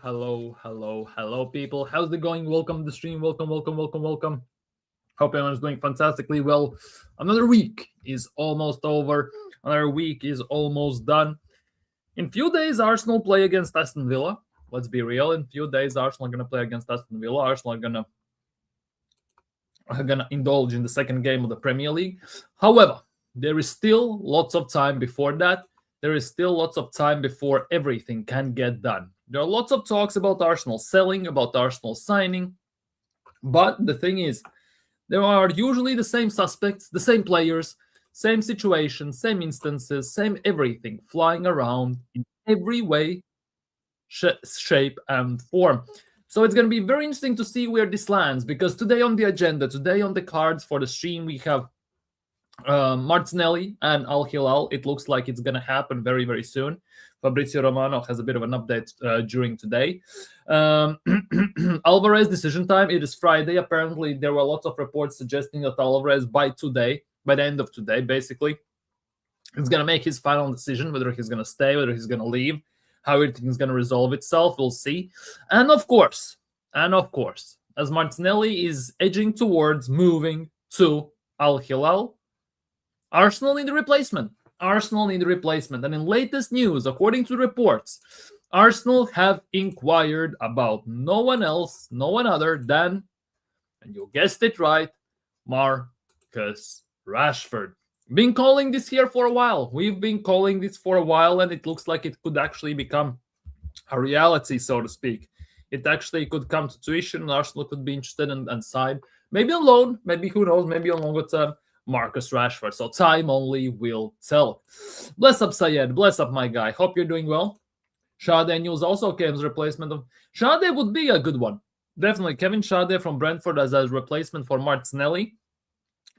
hello, people. How's it going? Welcome to the stream. Welcome. Hope everyone's doing fantastically well. Another week is almost over. Another week is almost done. In few days, Arsenal play against Aston Villa. Let's be real. In few days, Arsenal are gonna play against Aston Villa. Arsenal are gonna indulge in the second game of the Premier League. However, there is still lots of time before that. There is still lots of time before everything can get done. There are lots of talks about Arsenal selling, about Arsenal signing, but the thing is, there are usually the same suspects, the same players, same situations, same instances, same everything flying around in every way, shape, and form. So it's going to be very interesting to see where this lands because today on the agenda, today on the cards for the stream, we have Martinelli and Al-HILAL. It looks like it's going to happen very, very soon. Fabrizio Romano has a bit of an update during today. Alvarez decision time. It is Friday. Apparently, there were lots of reports suggesting that Alvarez by the end of today, basically, he's going to make his final decision, whether he's going to stay, whether he's going to leave, how everything is going to resolve itself. We'll see. And of course, as Martinelli is edging towards moving to Al-HILAL, Arsenal need a replacement. And in latest news, according to reports, Arsenal have inquired about no one other than, and you guessed it right, Marcus Rashford. Been calling this here for a while. We've been calling this for a while, and it looks like it could actually become a reality, so to speak. It actually could come to tuition, and Arsenal could be interested and sign. Maybe on loan, maybe who knows, maybe on longer term. Marcus Rashford. So time only will tell. Bless up, Sayed. Bless up, my guy. Hope you're doing well. Sade news also came as replacement of Sade would be a good one. Definitely. Kevin Sade from Brentford as a replacement for Martinelli.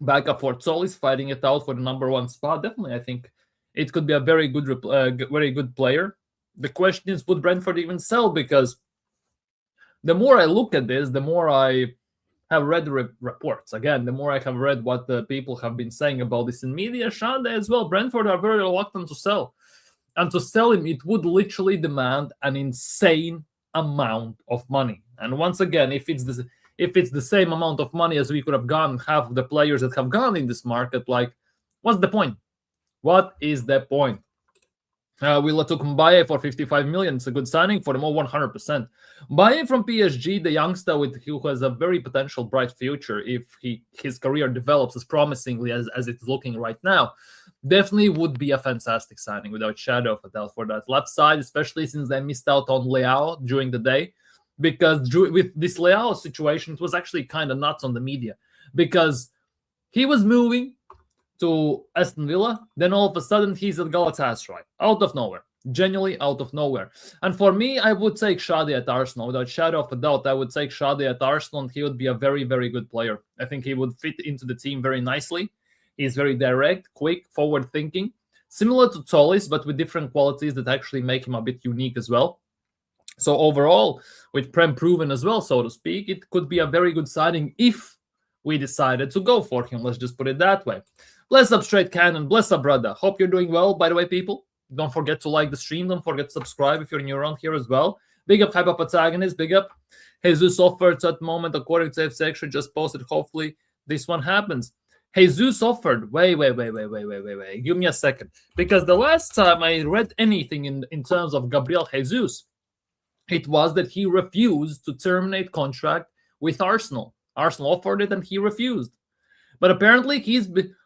Backup for Solis, fighting it out for the number one spot. Definitely, I think it could be a very good player. The question is, would Brentford even sell? Because the more I look at this, the more I have read reports. Again, the more I have read what the people have been saying about this in media, Shande as well, Brentford are very reluctant to sell. And to sell him, it would literally demand an insane amount of money. And once again, if it's the same amount of money as we could have gone, half of the players that have gone in this market, like, what's the point? What is the point? We took Mbaye for 55 million. It's a good signing for them all, 100%. Mbaye from PSG, the youngster who has a very potential bright future if his career develops as promisingly as it's looking right now, definitely would be a fantastic signing without shadow of a doubt for that left side, especially since they missed out on Leao during the day. Because with this Leao situation, it was actually kind of nuts on the media because he was moving to Aston Villa, then all of a sudden he's at Galatasaray, out of nowhere, genuinely out of nowhere. And for me, I would take Shadi at Arsenal, without shadow of a doubt. I would take Shadi at Arsenal, and he would be a very, very good player. I think he would fit into the team very nicely. He's very direct, quick, forward-thinking, similar to Tolisso, but with different qualities that actually make him a bit unique as well. So overall, with Prem proven as well, so to speak, it could be a very good signing if we decided to go for him. Let's just put it that way. Bless up, Straight Cannon. Bless up, brother. Hope you're doing well, by the way, people. Don't forget to like the stream. Don't forget to subscribe if you're new around here as well. Big up, Hyper Protagonist. Big up. Jesus offered at the moment, according to FC Extra, just posted. Hopefully, this one happens. Jesus offered. Wait. Give me a second. Because the last time I read anything in terms of Gabriel Jesus, it was that he refused to terminate contract with Arsenal. Arsenal offered it and he refused. But apparently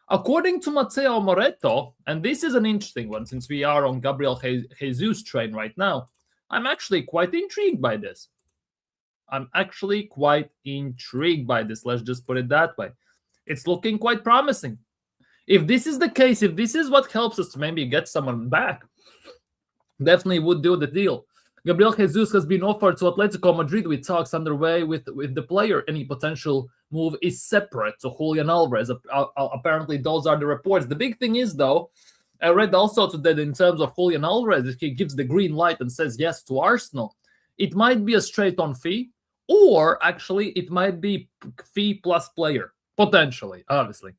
according to Matteo Moretto, and this is an interesting one since we are on Gabriel Jesus train right now, I'm actually quite intrigued by this. Let's just put it that way. It's looking quite promising. If this is the case, if this is what helps us to maybe get someone back, definitely would do the deal. Gabriel Jesus has been offered to Atletico Madrid with talks underway with the player. Any potential move is separate to Julian Alvarez. Apparently, those are the reports. The big thing is, though, I read also today that in terms of Julian Alvarez, if he gives the green light and says yes to Arsenal, it might be a straight-on fee, or actually it might be fee plus player, potentially, obviously.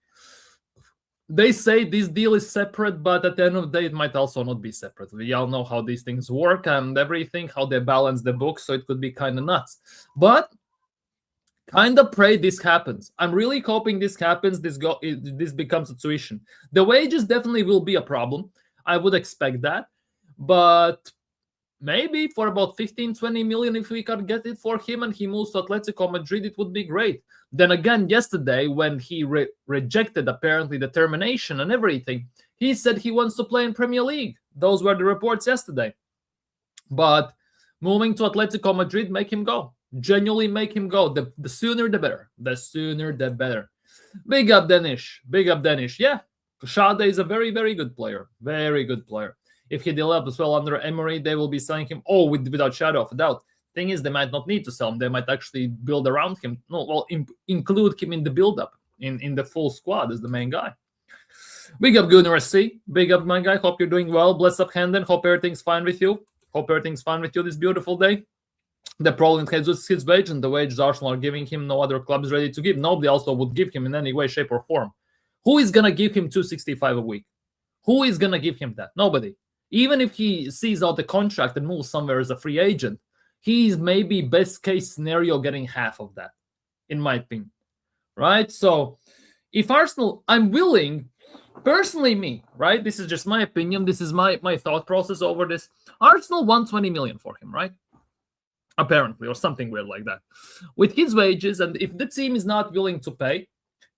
They say this deal is separate, but at the end of the day, it might also not be separate. We all know how these things work and everything, how they balance the books, so it could be kind of nuts. But kind of pray this happens. I'm really hoping this happens. This becomes a tuition. The wages definitely will be a problem. I would expect that, but maybe for about 15-20 million, if we can get it for him and he moves to Atletico Madrid, it would be great. Then again, yesterday when he rejected apparently the termination and everything, he said he wants to play in Premier League. Those were the reports yesterday. But moving to Atletico Madrid, make him go. Genuinely make him go. The sooner the better. The sooner the better. Big up Danish. Big up Danish. Yeah, Shade is a very, very good player. Very good player. If he develops well under Emery, they will be selling him. Oh, without shadow of a doubt. Thing is, they might not need to sell him. They might actually build around him. No, well, include him in the build-up, in the full squad as the main guy. Big up Gunnar SC. Big up, my guy. Hope you're doing well. Bless up, Hendon. Hope everything's fine with you. Hope everything's fine with you this beautiful day. The problem is his wage, and the wages Arsenal are giving him, no other club is ready to give. Nobody also would give him in any way, shape, or form. Who is going to give him 265 a week? Who is going to give him that? Nobody. Even if he sees out the contract and moves somewhere as a free agent, he's maybe best case scenario getting half of that, in my opinion. Right? So if Arsenal, I'm willing, personally me, right? This is just my opinion. This is my thought process over this. Arsenal won 20 million for him, right? Apparently, or something weird like that. With his wages, and if the team is not willing to pay,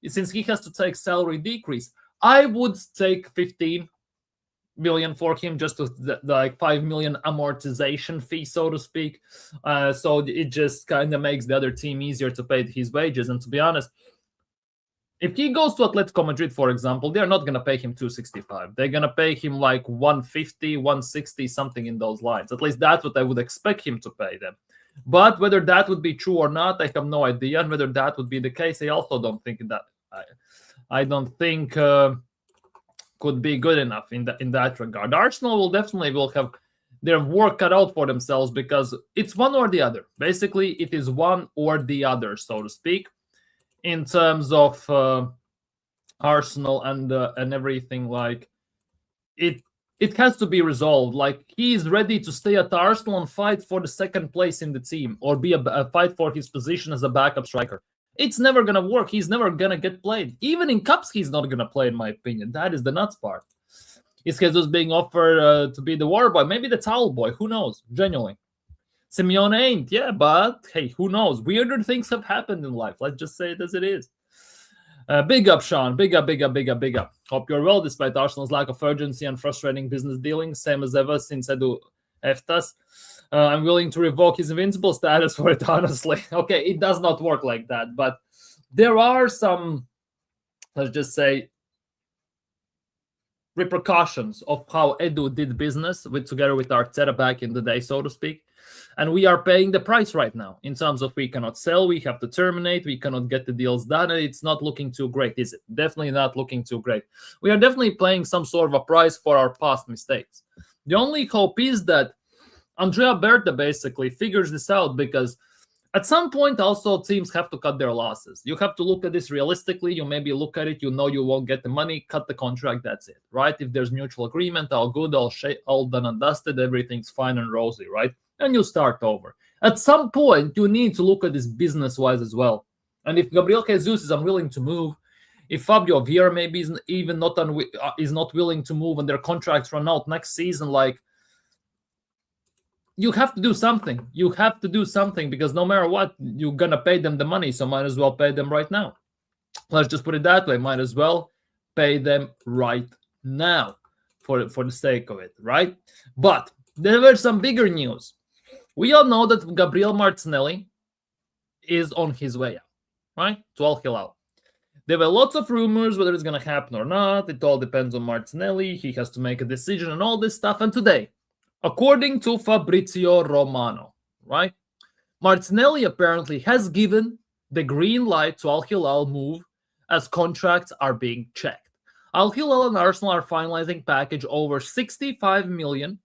since he has to take salary decrease, I would take 15 million for him, just to the like 5 million amortization fee, so to speak. So it just kind of makes the other team easier to pay his wages. And to be honest, if he goes to Atletico Madrid, for example, they're not going to pay him 265. They're going to pay him like 150, 160, something in those lines. At least that's what I would expect him to pay them. But whether that would be true or not, I have no idea. And whether that would be the case, I also don't think that. I don't think could be good enough in that regard. Arsenal will definitely have their work cut out for themselves, because it's one or the other. Basically, it is one or the other, so to speak, in terms of Arsenal and everything. Like it has to be resolved. Like, he is ready to stay at Arsenal and fight for the second place in the team, or be a fight for his position as a backup striker. It's never going to work. He's never going to get played. Even in cups, he's not going to play, in my opinion. That is the nuts part. Is Jesus being offered to be the war boy? Maybe the towel boy. Who knows? Genuinely. Simeone ain't. Yeah, but hey, who knows? Weirder things have happened in life. Let's just say it as it is. Big up, Sean. Big up, big up, big up, big up. Hope you're well, despite Arsenal's lack of urgency and frustrating business dealings. Same as ever since Edu Eftas. I'm willing to revoke his invincible status for it, honestly. Okay, it does not work like that, but there are some, let's just say, repercussions of how Edu did business together with Arteta back in the day, so to speak. And we are paying the price right now in terms of we cannot sell, we have to terminate, we cannot get the deals done, and it's not looking too great, is it? Definitely not looking too great. We are definitely paying some sort of a price for our past mistakes. The only hope is that Andrea Berta basically figures this out, because at some point also teams have to cut their losses. You have to look at this realistically. You maybe look at it, you know you won't get the money, cut the contract, that's it, right? If there's mutual agreement, all good, all done and dusted, everything's fine and rosy, right? And you start over. At some point, you need to look at this business-wise as well. And if Gabriel Jesus is unwilling to move, if Fabio Vieira maybe is not willing to move and their contracts run out next season, like, you have to do something. You have to do something, because no matter what, you're going to pay them the money, so might as well pay them right now. Let's just put it that way. Might as well pay them right now for the sake of it, right? But there were some bigger news. We all know that Gabriel Martinelli is on his way out, right? To Al-HILAL. There were lots of rumors whether it's going to happen or not. It all depends on Martinelli. He has to make a decision and all this stuff. And today, according to Fabrizio Romano, right, Martinelli apparently has given the green light to Al-HILAL move, as contracts are being checked. Al-HILAL and Arsenal are finalizing package over 65 million,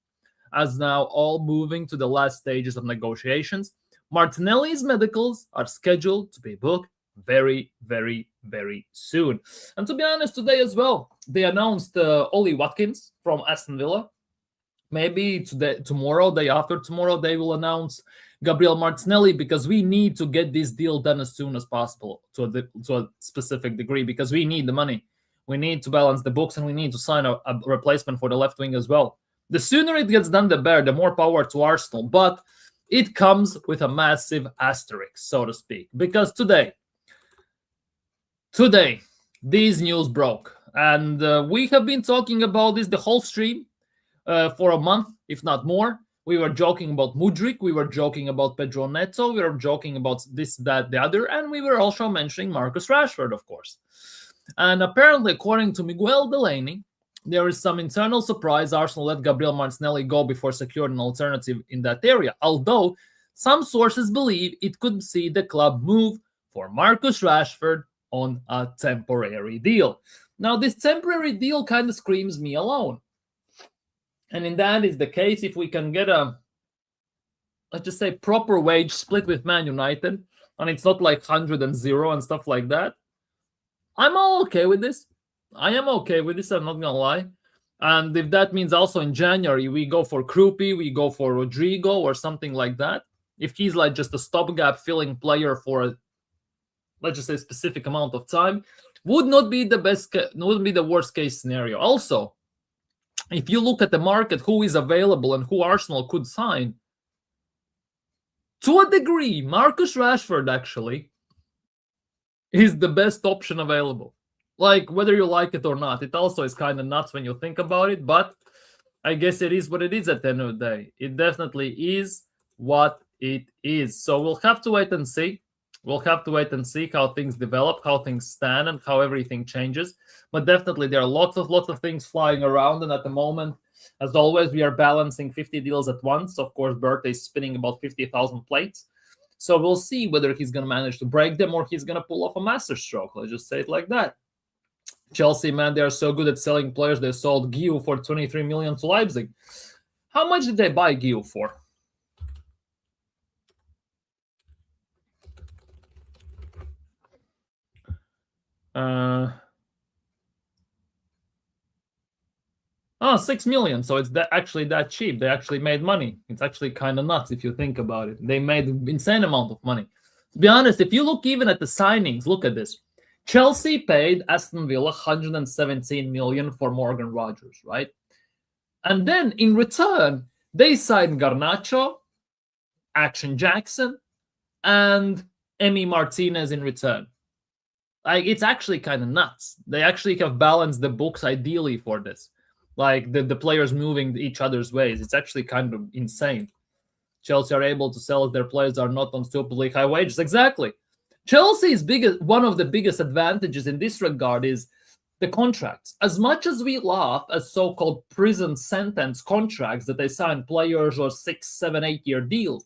as now all moving to the last stages of negotiations. Martinelli's medicals are scheduled to be booked very, very, very soon. And to be honest, today as well, they announced Ollie Watkins from Aston Villa. Maybe today, tomorrow, day after tomorrow, they will announce Gabriel Martinelli, because we need to get this deal done as soon as possible to a specific degree, because we need the money. We need to balance the books, and we need to sign a replacement for the left wing as well. The sooner it gets done, the better. The more power to Arsenal. But it comes with a massive asterisk, so to speak, because today, these news broke. And we have been talking about this the whole stream for a month, if not more. We were joking about Mudryk, we were joking about Pedro Neto, we were joking about this, that, the other, and we were also mentioning Marcus Rashford, of course. And apparently, according to Miguel Delaney, there is some internal surprise. Arsenal let Gabriel Martinelli go before securing an alternative in that area, although some sources believe it could see the club move for Marcus Rashford on a temporary deal. Now, this temporary deal kind of screams me alone. And in that is the case, if we can get a, let's just say, proper wage split with Man United, and it's not like 100 and 0 and stuff like that, I'm all okay with this. I am okay with this, I'm not gonna lie. And if that means also in January we go for Krupi, we go for Rodrigo or something like that, if he's like just a stopgap filling player for a, let's just say, specific amount of time, would not be the best, wouldn't be the worst case scenario. Also, if you look at the market, who is available and who Arsenal could sign, to a degree, Marcus Rashford actually is the best option available. Like, whether you like it or not, it also is kind of nuts when you think about it, but I guess it is what it is at the end of the day. It definitely is what it is. So we'll have to wait and see. We'll have to wait and see how things develop, how things stand, and how everything changes. But definitely, there are lots of things flying around. And at the moment, as always, we are balancing 50 deals at once. Of course, Bert is spinning about 50,000 plates. So we'll see whether he's going to manage to break them or he's going to pull off a masterstroke. Let's just say it like that. Chelsea, man, they are so good at selling players. They sold Gio for 23 million to Leipzig. How much did they buy Gio for? Oh, 6 million. So it's actually that cheap. They actually made money. It's actually kind of nuts if you think about it. They made an insane amount of money. To be honest, if you look even at the signings, look at this. Chelsea paid Aston Villa 117 million for Morgan Rogers, right? And then in return, they signed Garnacho, Action Jackson, and Emi Martinez in return. Like, it's actually kind of nuts. They actually have balanced the books ideally for this. Like, the players moving each other's ways. It's actually kind of insane. Chelsea are able to sell their players are not on stupidly high wages. Exactly. Chelsea's one of the biggest advantages in this regard is the contracts. As much as we laugh at so-called prison sentence contracts that they sign players or 6, 7, 8-year deals,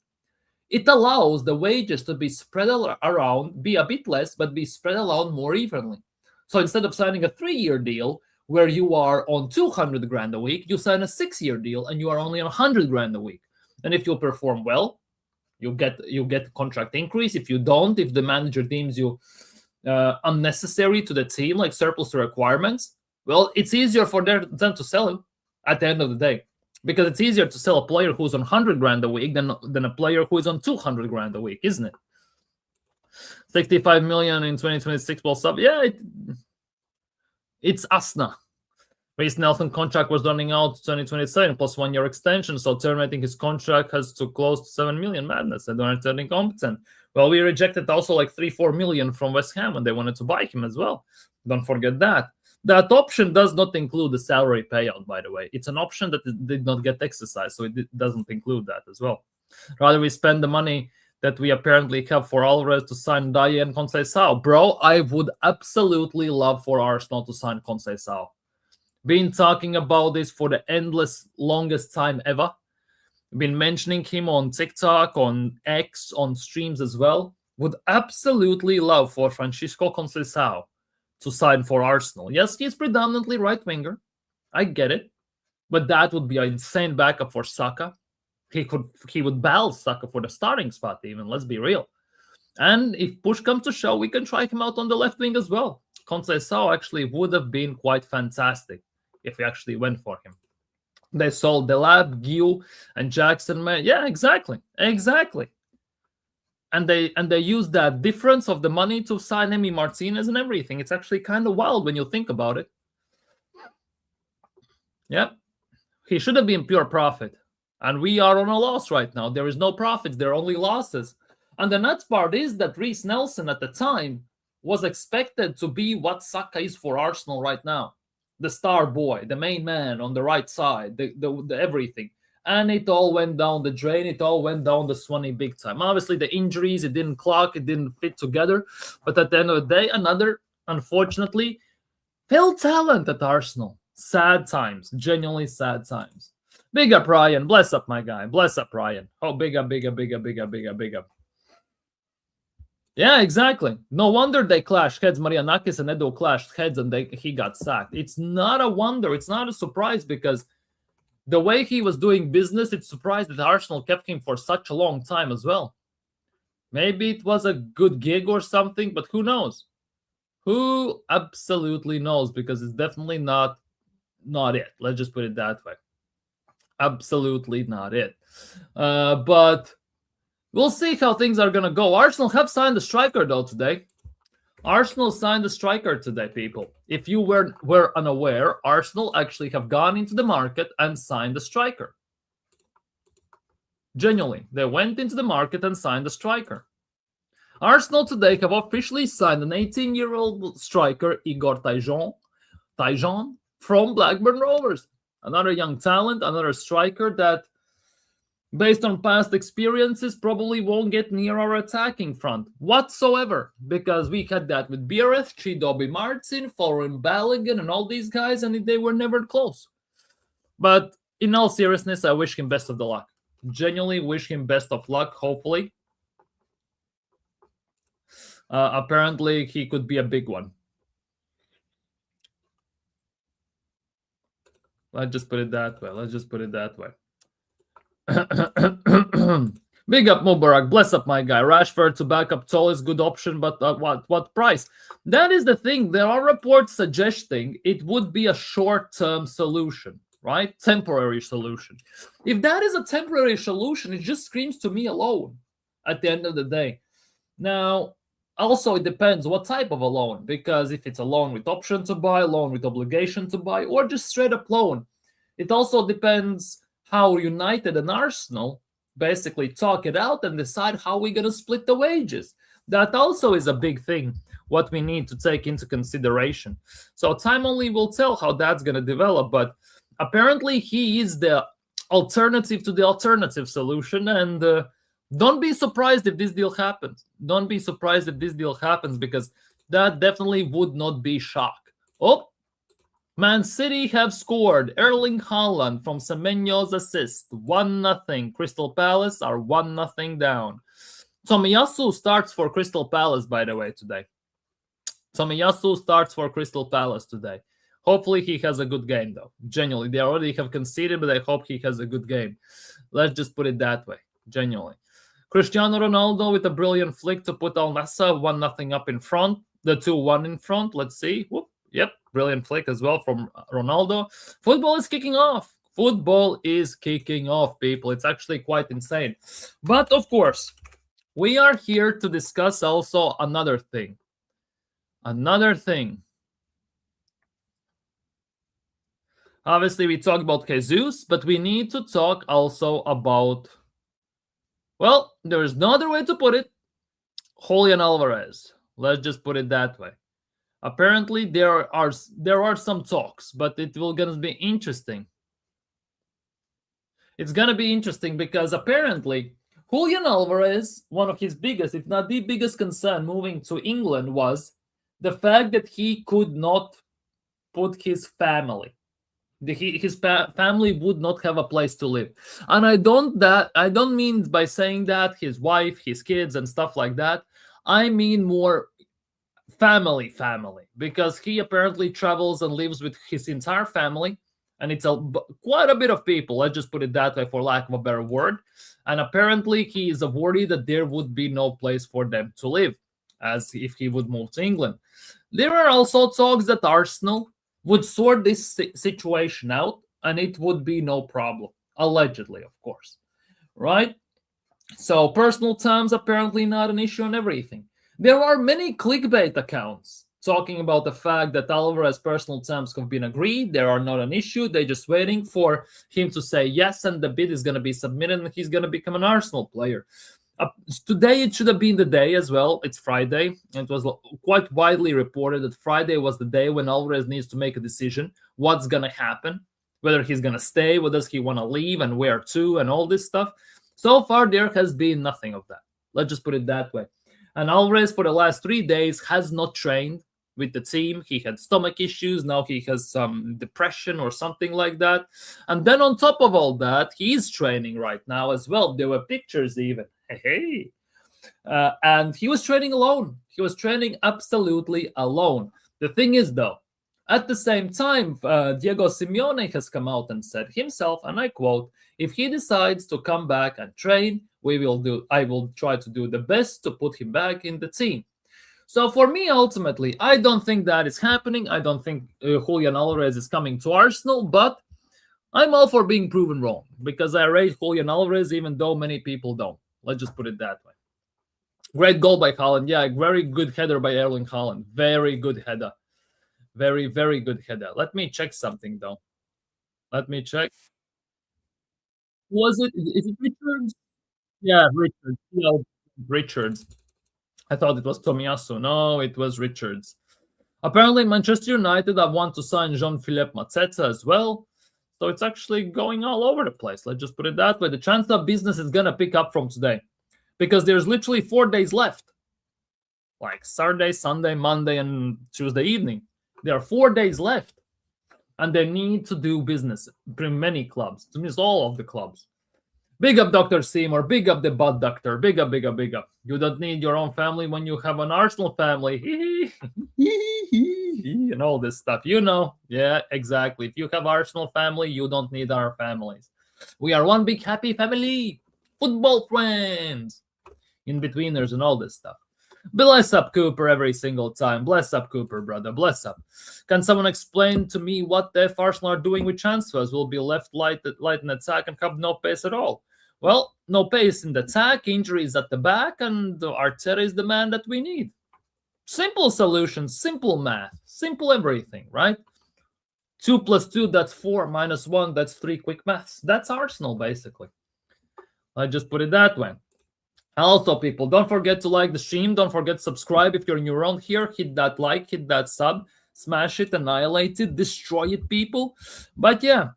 it allows the wages to be spread around, be a bit less, but be spread around more evenly. So instead of signing a 3-year deal where you are on 200 grand a week, you sign a 6-year deal and you are only on 100 grand a week. And if you perform well, you get contract increase. If you don't, if the manager deems you unnecessary to the team, like surplus to requirements, well, it's easier for them to sell him at the end of the day, because it's easier to sell a player who's on 100 grand a week than a player who is on 200 grand a week, isn't it? 65 million in 2026 will sub. Yeah, it's Asna. Reece Nelson contract was running out 2027 plus 1-year extension, so terminating his contract has to close to 7 million. Madness. They don't turn incompetent. Well, we rejected also like 3-4 million from West Ham and they wanted to buy him as well. Don't forget that. That option does not include the salary payout, by the way. It's an option that did not get exercised, so it doesn't include that as well. Rather, we spend the money that we apparently have for Alvarez to sign Dye and Conceição. Bro, I would absolutely love for Arsenal to sign Conceição. Been talking about this for the longest time ever. Been mentioning him on TikTok, on X, on streams as well. Would absolutely love for Francisco Conceição to sign for Arsenal. Yes, he's predominantly right winger. I get it. But that would be an insane backup for Saka. He would battle Saka for the starting spot even, let's be real. And if push comes to shove, we can try him out on the left wing as well. Conceição actually would have been quite fantastic if we actually went for him. They sold Delap, Gil, and Jackson. Yeah, exactly. And they used that difference of the money to sign Emi Martinez and everything. It's actually kind of wild when you think about it. Yep. He should have been pure profit. And we are on a loss right now. There is no profits. There are only losses. And the nuts part is that Reece Nelson at the time was expected to be what Saka is for Arsenal right now. The star boy, the main man on the right side, the everything. And it all went down the drain. It all went down the Swanee big time. Obviously, the injuries, it didn't clock. It didn't fit together. But at the end of the day, another, unfortunately, failed talent at Arsenal. Sad times. Genuinely sad times. Big up, Ryan. Bless up, my guy. Bless up, Ryan. Oh, big up. Yeah, exactly. No wonder they clashed heads. Marianakis and Edo clashed heads and he got sacked. It's not a wonder. It's not a surprise because the way he was doing business, it's surprised that Arsenal kept him for such a long time as well. Maybe it was a good gig or something, but who knows? Who absolutely knows? Because it's definitely not it. Let's just put it that way. Absolutely not it. But we'll see how things are going to go. Arsenal have signed a striker, though, today. Arsenal signed a striker today, people. If you were unaware, Arsenal actually have gone into the market and signed a striker. Genuinely, they went into the market and signed a striker. Arsenal today have officially signed an 18-year-old striker, Igor Taijon, from Blackburn Rovers. Another young talent, another striker that, based on past experiences, probably won't get near our attacking front whatsoever, because we had that with Biereth, Chidobe Martin, Foreign Balogun, and all these guys, and they were never close. But in all seriousness, I wish him best of the luck. Genuinely wish him best of luck, hopefully. Apparently, he could be a big one. Let's just put it that way. Big up Mubarak, bless up my guy. Rashford to back up Toll is good option, but what price? That is the thing. There are reports suggesting it would be a short-term solution, right? Temporary solution. If that is a temporary solution, it just screams to me a loan at the end of the day. Now, also it depends what type of a loan, because if it's a loan with option to buy, loan with obligation to buy, or just straight up loan, it also depends how United and Arsenal basically talk it out and decide how we're going to split the wages. That also is a big thing, what we need to take into consideration. So time only will tell how that's going to develop, but apparently he is the alternative to the alternative solution, and don't be surprised if this deal happens. Because that definitely would not be shock. Oh, Man City have scored. Erling Haaland from Semenyo's assist. 1-0. Crystal Palace are 1-0 down. Tomiyasu starts for Crystal Palace, by the way, today. Hopefully he has a good game, though. Genuinely, they already have conceded, but I hope he has a good game. Let's just put it that way. Genuinely. Cristiano Ronaldo with a brilliant flick to put Al Nassr 1-0 up in front. The 2-1 in front. Let's see. Whoop. Yep, brilliant flick as well from Ronaldo. Football is kicking off, people. It's actually quite insane. But, of course, we are here to discuss also another thing. Obviously, we talk about Jesus, but we need to talk also about, well, there is no other way to put it, Julian Alvarez. Let's just put it that way. Apparently, there are some talks, but it will gonna be interesting. It's gonna be interesting because apparently Julian Alvarez, one of his biggest, if not the biggest concern moving to England was the fact that he could not put his family. His family would not have a place to live. And I don't mean by saying that his wife, his kids, and stuff like that. I mean more family, because he apparently travels and lives with his entire family, And it's quite a bit of people, let's just put it that way for lack of a better word. And apparently he is worried that there would be no place for them to live, as if he would move to England. There are also talks that Arsenal would sort this situation out and it would be no problem. Allegedly, of course. Right? So personal terms apparently not an issue and everything. There are many clickbait accounts talking about the fact that Alvarez personal terms have been agreed. They are not an issue. They're just waiting for him to say yes, and the bid is going to be submitted, and he's going to become an Arsenal player. Today it should have been the day as well. It's Friday, and it was quite widely reported that Friday was the day when Alvarez needs to make a decision. What's going to happen? Whether he's going to stay, whether does he want to leave, and where to, and all this stuff. So far, there has been nothing of that. Let's just put it that way. And Alvarez, for the last 3 days, has not trained with the team. He had stomach issues. Now he has some depression or something like that. And then on top of all that, he's training right now as well. There were pictures even. Hey. And he was training alone. He was training absolutely alone. The thing is, though, at the same time, Diego Simeone has come out and said himself, and I quote, "If he decides to come back and train, I will try to do the best to put him back in the team." So for me, ultimately, I don't think that is happening. I don't think Julian Alvarez is coming to Arsenal, but I'm all for being proven wrong because I rate Julian Alvarez even though many people don't. Let's just put it that way. Great goal by Haaland. Yeah, very good header by Erling Haaland. Very good header. Very, very good header. Let me check something, though. Let me check. Is it Richards? Yeah, Richards. No, Richards. I thought it was Tomiyasu. No, it was Richards. Apparently, Manchester United have want to sign Jean-Philippe Mateta as well. So it's actually going all over the place. Let's just put it that way. The chance of business is going to pick up from today because there's literally 4 days left. Like Saturday, Sunday, Monday, and Tuesday evening. There are 4 days left. And they need to do business. Many clubs. To me, it's all of the clubs. Big up Dr. Seymour. Big up the butt doctor. Big up, big up, big up. You don't need your own family when you have an Arsenal family. And all this stuff. You know. Yeah, exactly. If you have Arsenal family, you don't need our families. We are one big happy family. Football friends. In-betweeners and all this stuff. Bless up Cooper every single time. Bless up Cooper, brother. Bless up. Can someone explain to me what the Arsenal are doing with transfers? Will be left light in attack and have no pace at all. Well, no pace in the attack, injuries at the back, and Arteta is the man that we need. Simple solutions, simple math, simple everything, right? 2 + 2, that's 4, minus 1, that's 3 quick maths. That's Arsenal, basically. I just put it that way. Also, people, don't forget to like the stream. Don't forget to subscribe if you're new around here. Hit that like, hit that sub, smash it, annihilate it, destroy it, people. But yeah,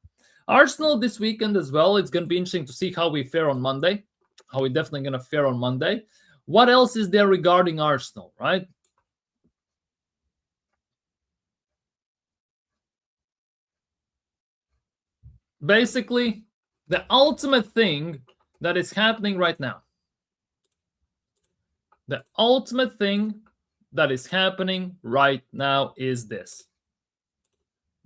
Arsenal this weekend as well. It's going to be interesting to see how we fare on Monday. How we're definitely going to fare on Monday. What else is there regarding Arsenal, right? Basically, the ultimate thing that is happening right now. The ultimate thing that is happening right now is this.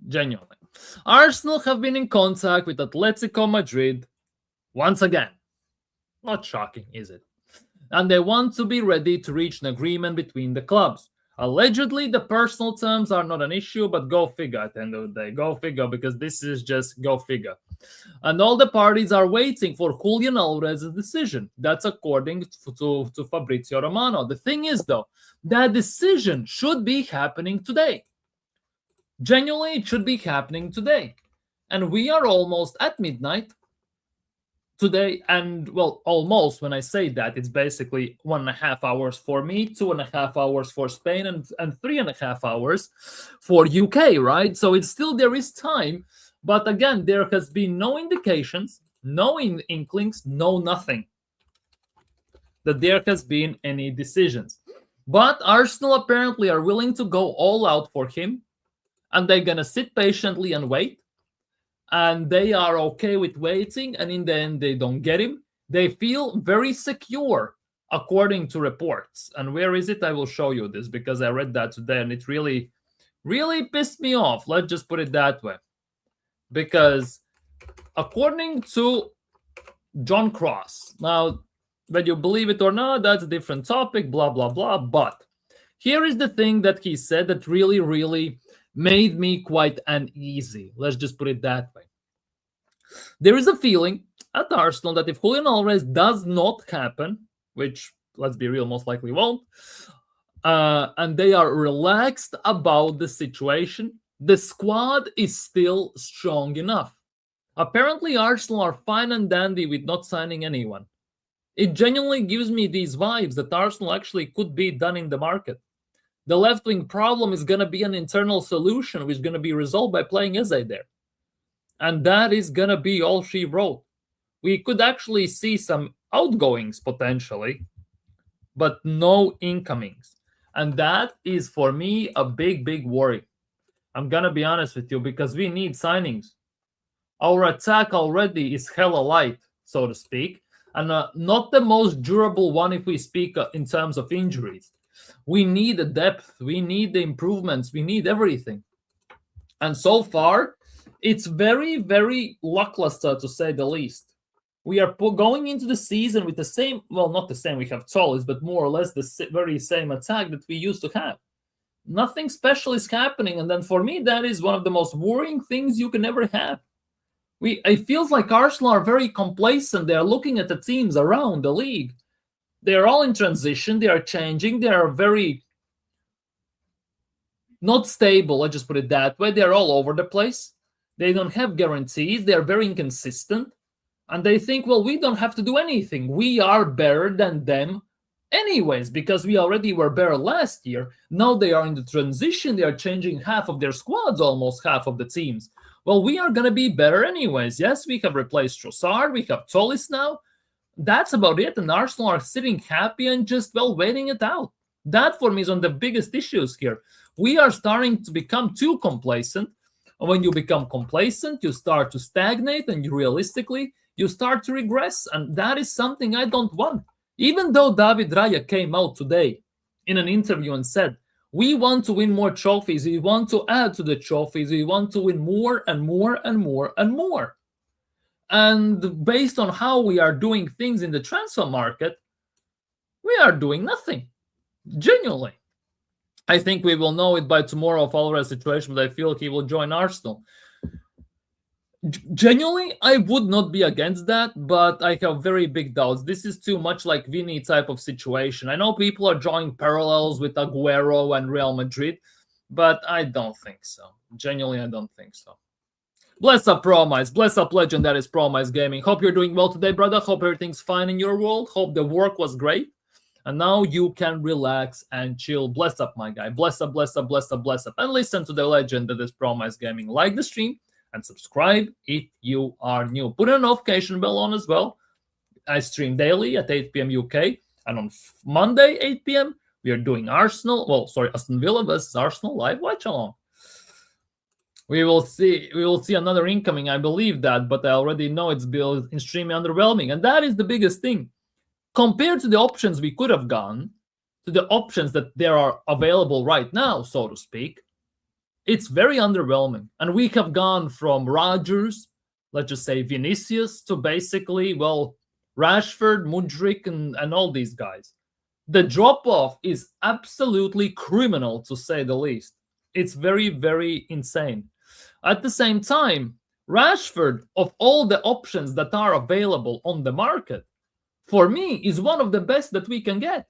Genuinely. Arsenal have been in contact with Atletico Madrid once again. Not shocking, is it? And they want to be ready to reach an agreement between the clubs. Allegedly, the personal terms are not an issue, but go figure at the end of the day. Go figure, because this is just go figure. And all the parties are waiting for Julian Alvarez's decision. That's according to Fabrizio Romano. The thing is, though, that decision should be happening today. Genuinely, it should be happening today. And we are almost at midnight today. And, well, almost, when I say that, it's basically 1.5 hours for me, 2.5 hours for Spain, and 3.5 hours for UK, right? So it's still, there is time. But again, there has been no indications, no inklings, no nothing that there has been any decisions. But Arsenal apparently are willing to go all out for him, and they're going to sit patiently and wait. And they are okay with waiting, and in the end, they don't get him. They feel very secure, according to reports. And where is it? I will show you this, because I read that today, and it really, really pissed me off. Let's just put it that way. because according to John Cross, now, whether you believe it or not, that's a different topic, blah, blah, blah. But here is the thing that he said that really, really made me quite uneasy. Let's just put it that way. There is a feeling at Arsenal that if Julian Alvarez does not happen, which, let's be real, most likely won't, and they are relaxed about the situation, the squad is still strong enough. Apparently, Arsenal are fine and dandy with not signing anyone. It genuinely gives me these vibes that Arsenal actually could be done in the market. The left-wing problem is going to be an internal solution, which is going to be resolved by playing Eze there. And that is going to be all she wrote. We could actually see some outgoings potentially, but no incomings. And that is, for me, a big, big worry. I'm going to be honest with you, because we need signings. Our attack already is hella light, so to speak, and not the most durable one if we speak in terms of injuries. We need the depth, we need the improvements, we need everything. And so far, it's very, very lackluster, to say the least. We are going into the season with the same, well, not the same, we have Tollis, but more or less the very same attack that we used to have. Nothing special is happening, and then for me, that is one of the most worrying things you can ever have. It feels like Arsenal are very complacent. They are looking at the teams around the league. They are all in transition. They are changing. They are very not stable. Let's just put it that way. They are all over the place. They don't have guarantees. They are very inconsistent. And they think, well, we don't have to do anything. We are better than them anyways, because we already were better last year. Now they are in the transition. They are changing half of their squads, almost half of the teams. Well, we are going to be better anyways. Yes, we have replaced Trossard. We have Tollis now. That's about it. And Arsenal are sitting happy and just, well, waiting it out. That, for me, is one of the biggest issues here. We are starting to become too complacent. And when you become complacent, you start to stagnate, and realistically, you start to regress. And that is something I don't want. Even though David Raya came out today in an interview and said, we want to win more trophies. We want to add to the trophies. We want to win more and more and more and more. And based on how we are doing things in the transfer market, we are doing nothing. Genuinely. I think we will know it by tomorrow of Alvarez's situation, but I feel he will join Arsenal. Genuinely, I would not be against that, but I have very big doubts. This is too much like Vinny type of situation. I know people are drawing parallels with Aguero and Real Madrid, but I don't think so. Genuinely, I don't think so. Bless up, Promise. Bless up, Legend. That is Promise Gaming. Hope you're doing well today, brother. Hope everything's fine in your world. Hope the work was great. And now you can relax and chill. Bless up, my guy. Bless up, bless up, bless up, bless up. And listen to the legend that is Promise Gaming. Like the stream and subscribe if you are new. Put a notification bell on as well. I stream daily at 8 p.m. UK. And on Monday, 8 p.m., we are doing Aston Villa versus Arsenal live watch along. We will see another incoming. I believe that, but I already know it's been extremely underwhelming. And that is the biggest thing. Compared to the options we could have gone, to the options that there are available right now, so to speak, it's very underwhelming. And we have gone from Rodgers, let's just say Vinicius, to basically, well, Rashford, Mudryk, and all these guys. The drop-off is absolutely criminal, to say the least. It's very, very insane. At the same time, Rashford, of all the options that are available on the market, for me, is one of the best that we can get.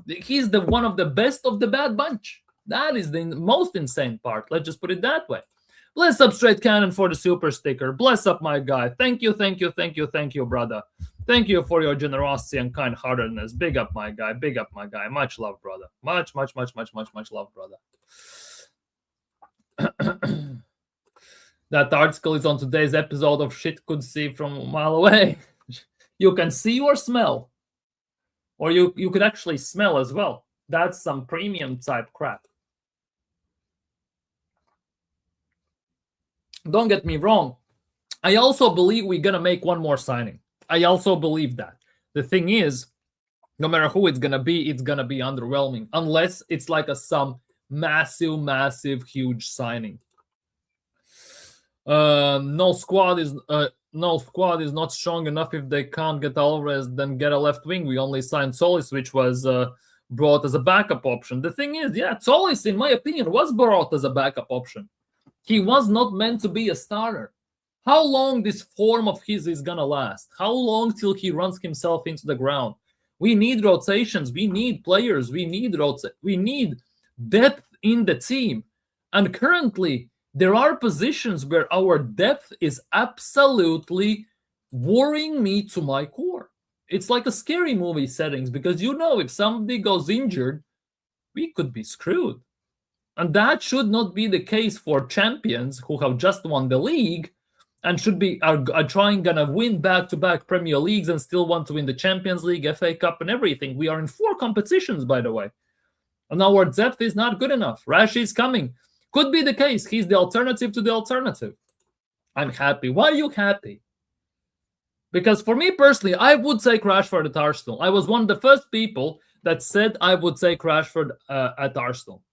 He's one of the best of the bad bunch. That is the most insane part. Let's just put it that way. Bless up, Straight Cannon, for the super sticker. Bless up, my guy. Thank you, thank you, thank you, thank you, brother. Thank you for your generosity and kind-heartedness. Big up, my guy. Big up, my guy. Much love, brother. Much, much, much, much, much, much love, brother. That article is on today's episode of Shit Could See from a Mile Away. You can see or smell. Or you could actually smell as well. That's some premium type crap. Don't get me wrong. I also believe we're going to make one more signing. I also believe that. The thing is, no matter who it's going to be underwhelming. Unless it's like some massive, huge signing. No squad is not strong enough. If they can't get Alvarez, then get a left wing. We only signed Solis, which was brought as a backup option. The thing is, yeah, Solis, in my opinion, was brought as a backup option. He was not meant to be a starter. How long this form of his is gonna last? How long till he runs himself into the ground? We need rotations. We need players. We need depth in the team. And currently, there are positions where our depth is absolutely worrying me to my core. It's like a scary movie settings because if somebody goes injured, we could be screwed. And that should not be the case for champions who have just won the league and are trying gonna win back-to-back Premier Leagues and still want to win the Champions League, FA Cup, and everything. We are in 4 competitions, by the way. And our depth is not good enough. Rashi is coming. Could be the case. He's the alternative to the alternative. I'm happy. Why are you happy? Because for me personally, I would take Rashford at Arsenal. I was one of the first people that said I would take Rashford at Arsenal.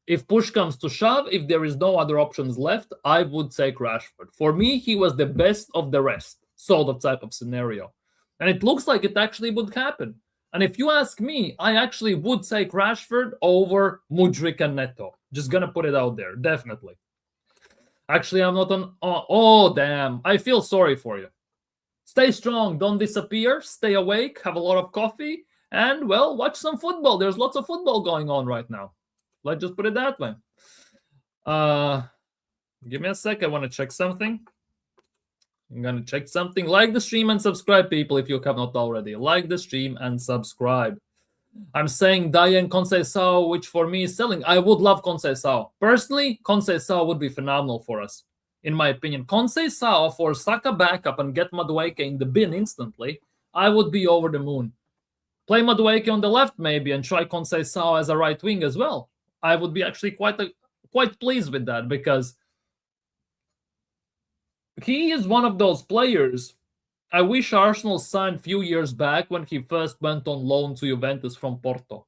If push comes to shove, if there is no other options left, I would take Rashford. For me, he was the best of the rest, sort of type of scenario. And it looks like it actually would happen. And if you ask me, I actually would take Rashford over Mudryk and Neto. Just gonna put it out there, definitely. Actually, I'm not on... Oh, damn. I feel sorry for you. Stay strong, don't disappear, stay awake, have a lot of coffee, and, well, watch some football. There's lots of football going on right now. Let's just put it that way. Give me a sec. I want to check something. I'm going to check something. Like the stream and subscribe, people, if you have not already. Like the stream and subscribe. I'm saying Daya and Conceição, which for me is selling. I would love Conceição. Personally, Conceição would be phenomenal for us, in my opinion. Conceição for Saka backup and get Madueke in the bin instantly, I would be over the moon. Play Madueke on the left maybe and try Conceição as a right wing as well. I would be actually quite pleased with that because he is one of those players I wish Arsenal signed a few years back when he first went on loan to Juventus from Porto.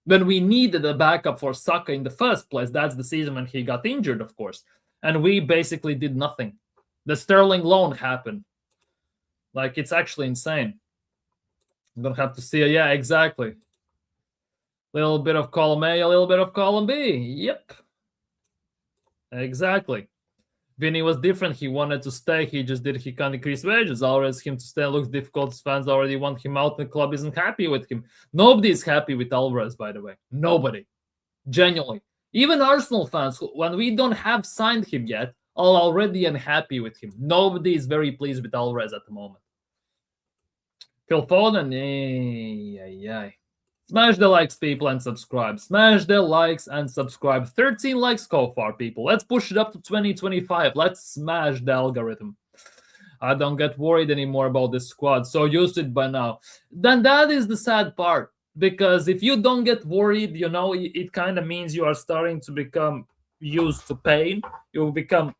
When we needed a backup for Saka in the first place. That's the season when he got injured, of course. And we basically did nothing. The Sterling loan happened. Like, it's actually insane. I'm going to have to see it. Yeah, exactly. Little bit of column A, a little bit of column B. Yep. Exactly. Vinny was different. He wanted to stay. He can't increase wages. Alvarez, him to stay looks difficult. Fans already want him out. The club isn't happy with him. Nobody is happy with Alvarez, by the way. Nobody. Genuinely. Even Arsenal fans, when we don't have signed him yet, are already unhappy with him. Nobody is very pleased with Alvarez at the moment. Phil Foden, Smash the likes, people, and subscribe. Smash the likes and subscribe. 13 likes so far, people. Let's push it up to 2025. Let's smash the algorithm. I don't get worried anymore about this squad. So used to it by now. Then that is the sad part. Because if you don't get worried, it kind of means you are starting to become used to pain. You become...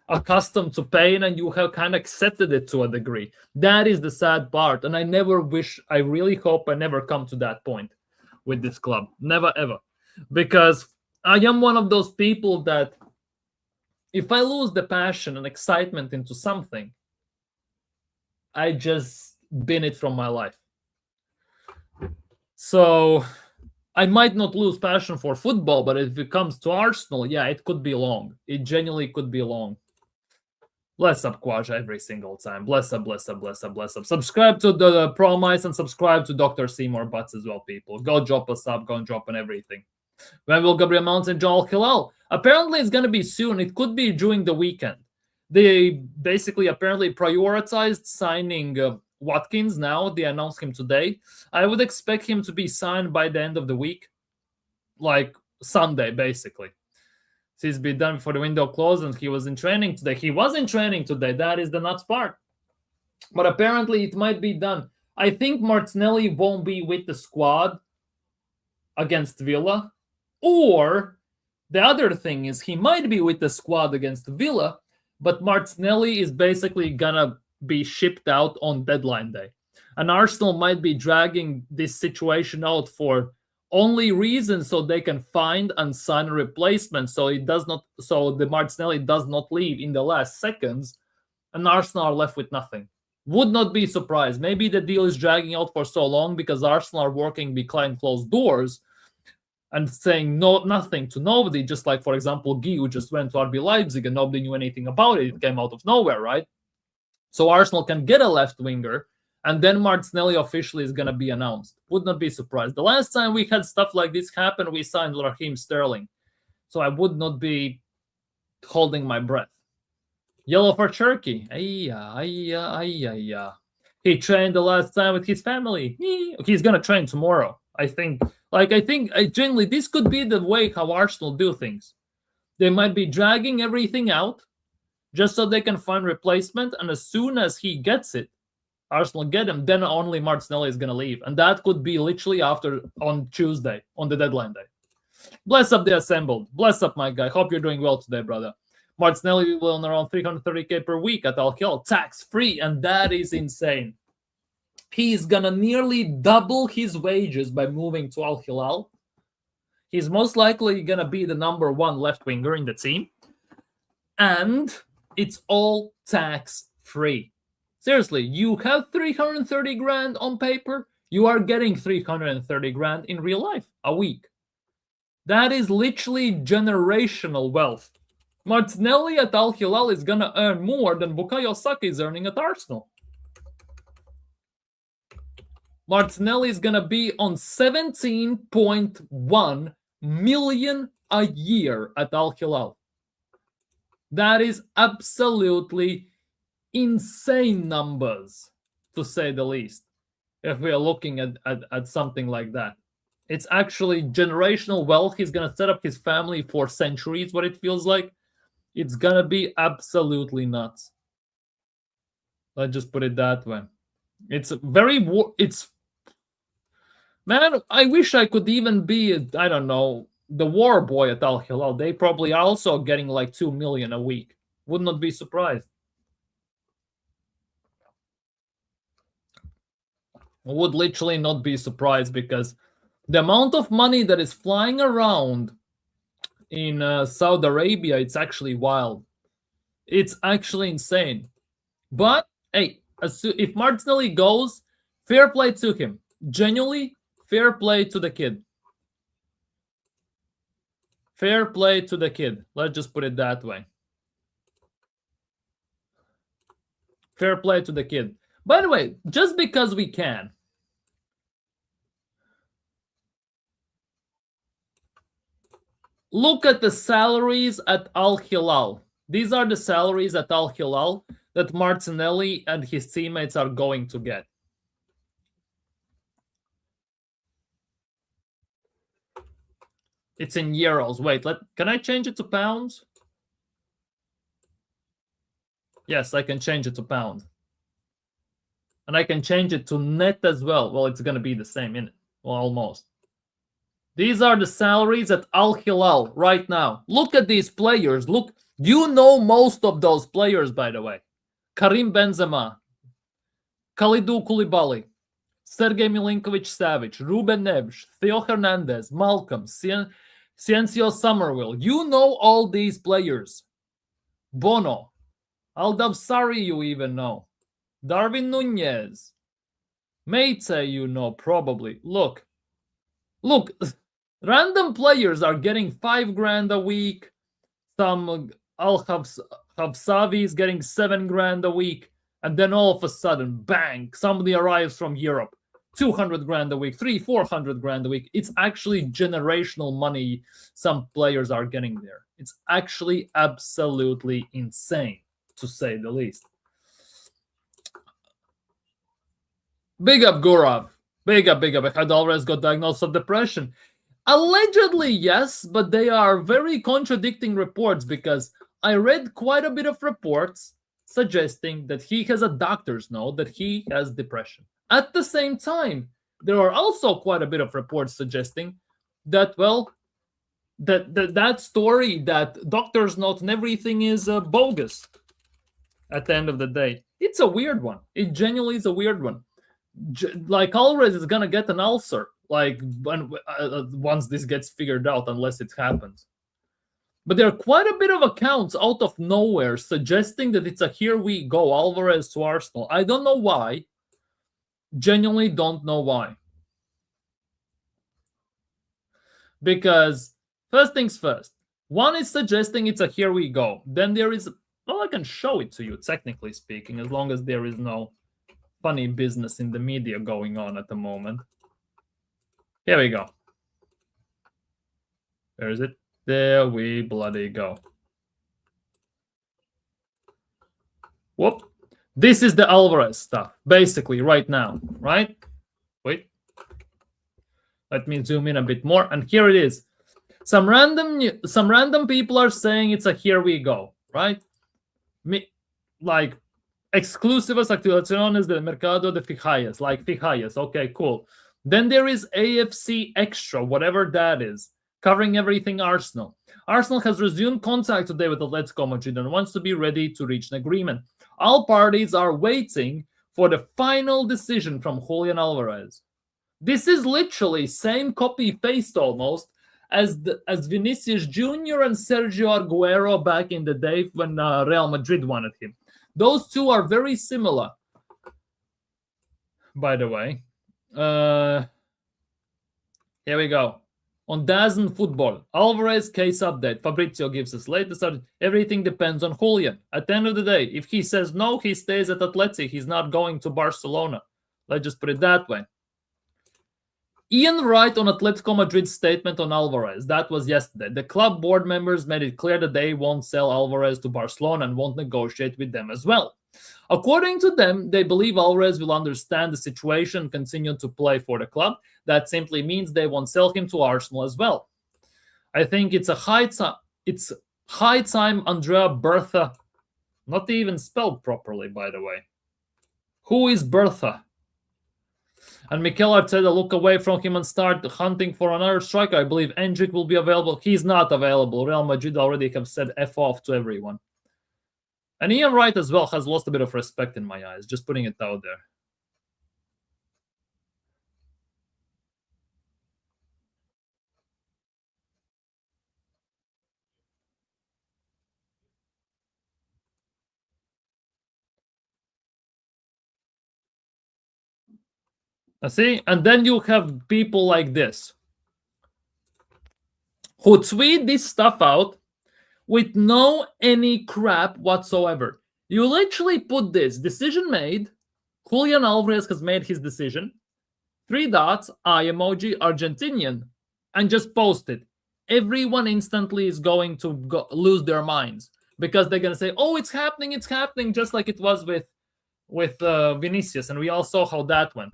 accustomed to pain, and you have kind of accepted it to a degree. That is the sad part, and I really hope I never come to that point with this club. Never, ever. Because I am one of those people that if I lose the passion and excitement into something, I just bin it from my life. So I might not lose passion for football, but if it comes to Arsenal, yeah, it could be long. It genuinely could be long. Bless up, Quaj, every single time. Bless up, bless up, bless up, bless up. Subscribe to the Promise and subscribe to Dr. Seymour Butts as well, people. Go drop us up, go and drop on everything. When will Gabriel Mount and AL-HILAL? Apparently, it's going to be soon. It could be during the weekend. They basically apparently prioritized signing Watkins now. They announced him today. I would expect him to be signed by the end of the week. Like Sunday, basically. He's been done before the window closed, and he was in training today. That is the nuts part. But apparently it might be done. I think Martinelli won't be with the squad against Villa. Or the other thing is he might be with the squad against Villa, but Martinelli is basically gonna be shipped out on deadline day. And Arsenal might be dragging this situation out for Only reason so they can find and sign a replacement, so the Martinelli does not leave in the last seconds, and Arsenal are left with nothing. Would not be surprised. Maybe the deal is dragging out for so long because Arsenal are working behind closed doors and saying nothing to nobody, just like, for example, Guy, who just went to RB Leipzig and nobody knew anything about it. It came out of nowhere, right? So Arsenal can get a left winger, and then Martinelli officially is going to be announced. Would not be surprised. The last time we had stuff like this happen, we signed Raheem Sterling. So I would not be holding my breath. Yellow for Turkey. He trained the last time with his family. He's going to train tomorrow. I think genuinely, this could be the way how Arsenal do things. They might be dragging everything out just so they can find replacement, and as soon as he gets it, Arsenal get him, then only Martinelli is going to leave. And that could be literally on Tuesday, on the deadline day. Bless up the assembled. Bless up, my guy. Hope you're doing well today, brother. Martinelli will earn around 330k per week at Al-Hilal, tax-free, and that is insane. He's going to nearly double his wages by moving to Al-Hilal. He's most likely going to be the number one left winger in the team. And it's all tax-free. Seriously, you have 330 grand on paper, you are getting 330 grand in real life a week. That is literally generational wealth. Martinelli at Al-Hilal is going to earn more than Bukayo Saka is earning at Arsenal. Martinelli is going to be on 17.1 million a year at Al-Hilal. That is absolutely insane numbers, to say the least, if we are looking at something like that. It's actually generational wealth. He's going to set up his family for centuries, what it feels like. It's going to be absolutely nuts. Let's just put it that way. Man, I wish I could even be, I don't know, the war boy at Al-Hilal. They probably are also getting like 2 million a week. Would not be surprised. Would literally not be surprised, because the amount of money that is flying around in Saudi Arabia, it's actually wild. It's actually insane. But, hey, if Martinelli goes, fair play to him. Genuinely, fair play to the kid. Fair play to the kid. Let's just put it that way. Fair play to the kid. By the way, just because we can, look at the salaries at Al-Hilal. These are the salaries at Al-Hilal that Martinelli and his teammates are going to get. It's in euros. Wait, can I change it to pounds? Yes, I can change it to pounds. And I can change it to net as well. Well, it's going to be the same, innit? Well, almost. These are the salaries at Al-Hilal right now. Look at these players. Look, you know most of those players, by the way. Karim Benzema, Kalidou Koulibaly, Sergej Milinkovic-Savic, Ruben Neves, Theo Hernandez, Malcolm, Ciencio Somerville. You know all these players. Bono, Aldabsari, you even know. Darwin Nunez, Meite, you know probably. Look, random players are getting 5 grand a week. Some Al-Habsavi is getting 7 grand a week. And then all of a sudden, bang, somebody arrives from Europe. 200 grand a week, 400 grand a week. It's actually generational money some players are getting there. It's actually absolutely insane, to say the least. Big up, Gurav. Big up. Had Alvarez got diagnosed with depression? Allegedly, yes, but they are very contradicting reports, because I read quite a bit of reports suggesting that he has a doctor's note that he has depression. At the same time, there are also quite a bit of reports suggesting that, well, that story, that doctor's note and everything is bogus at the end of the day. It's a weird one. It genuinely is a weird one. Like Alvarez is going to get an ulcer. like once this gets figured out, unless it happens. But there are quite a bit of accounts out of nowhere suggesting that it's a here we go Alvarez to Arsenal. I don't know why. Genuinely don't know why. Because first things first, one is suggesting it's a here we go. Then there is, well, I can show it to you, technically speaking, as long as there is no funny business in the media going on at the moment. Here we go. Where is it? There we bloody go. Whoop. This is the Alvarez stuff, basically, right now, right? Wait. Let me zoom in a bit more, and here it is. Some random people are saying it's a here we go, right? Like exclusivas actualizaciones del mercado de fichajes, like fichajes. Okay, cool. Then there is AFC Extra, whatever that is, covering everything Arsenal. Arsenal has resumed contact today with Atletico Madrid and wants to be ready to reach an agreement. All parties are waiting for the final decision from Julian Alvarez. This is literally same copy-paste almost as Vinicius Jr. and Sergio Aguero back in the day when Real Madrid wanted him. Those two are very similar, by the way. Here we go. On DAZN Football, Alvarez case update. Fabrizio gives us latest update. Everything depends on Julian. At the end of the day, if he says no, he stays at Atleti. He's not going to Barcelona. Let's just put it that way. Ian Wright on Atletico Madrid's statement on Alvarez. That was yesterday. The club board members made it clear that they won't sell Alvarez to Barcelona and won't negotiate with them as well. According to them, they believe Alvarez will understand the situation and continue to play for the club. That simply means they won't sell him to Arsenal as well. I think it's high time Andrea Bertha, not even spelled properly, by the way. Who is Bertha? And Mikel Arteta look away from him and start hunting for another striker. I believe Endrick will be available. He's not available. Real Madrid already have said F off to everyone. And Ian Wright as well has lost a bit of respect in my eyes, just putting it out there. See? And then you have people like this who tweet this stuff out with no any crap whatsoever. You literally put this decision made. Julian Alvarez has made his decision. 3 dots, eye emoji, Argentinian, and just post it. Everyone instantly is going to lose their minds because they're going to say, oh, it's happening, just like it was with Vinicius, and we all saw how that went.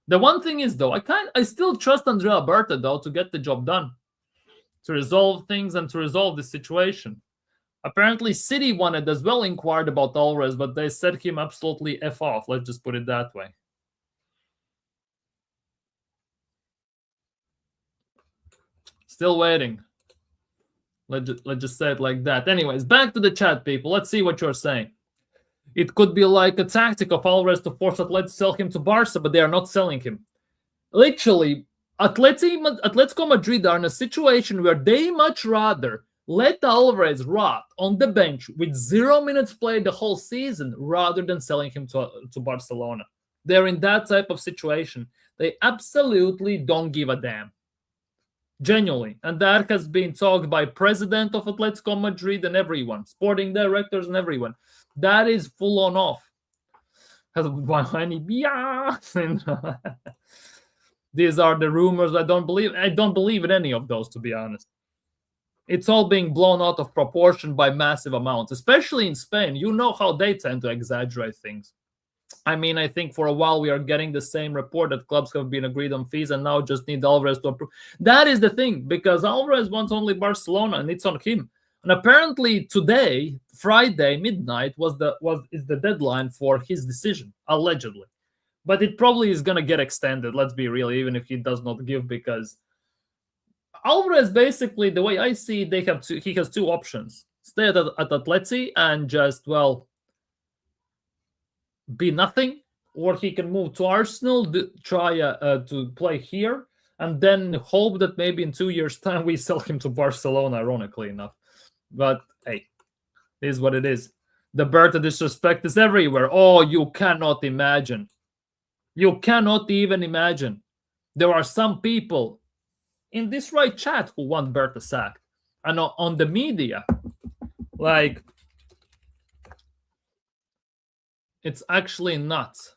The one thing is, though, I still trust Andrea Berta, though, to get the job done, to resolve things and to resolve the situation. Apparently, City wanted as well, inquired about Alvarez, but they said him absolutely F off. Let's just put it that way. Still waiting. Let's just say it like that. Anyways, back to the chat, people. Let's see what you're saying. It could be like a tactic of Alvarez to force Atleti to sell him to Barca, but they are not selling him. Literally, Atletico Madrid are in a situation where they much rather let Alvarez rot on the bench with 0 minutes played the whole season rather than selling him to Barcelona. They're in that type of situation. They absolutely don't give a damn. Genuinely. And that has been talked by president of Atletico Madrid and everyone, sporting directors and everyone. That is full on off. These are the rumors. I don't believe in any of those, to be honest. It's all being blown out of proportion by massive amounts, especially in Spain. You know how they tend to exaggerate things. I mean, I think for a while we are getting the same report that clubs have been agreed on fees and now just need Alvarez to approve. That is the thing, because Alvarez wants only Barcelona and it's on him. And apparently today, Friday midnight, is the deadline for his decision, allegedly. But it probably is going to get extended, let's be real, even if he does not give, because Alvarez, basically, the way I see it, he has 2 options. Stay at Atleti and just, well, be nothing, or he can move to Arsenal, try to play here, and then hope that maybe in 2 years' time we sell him to Barcelona, ironically enough. But hey, it is what it is. The Berta disrespect is everywhere. Oh, you cannot imagine. You cannot even imagine. There are some people in this right chat who want Berta sacked. And on the media, like, it's actually nuts.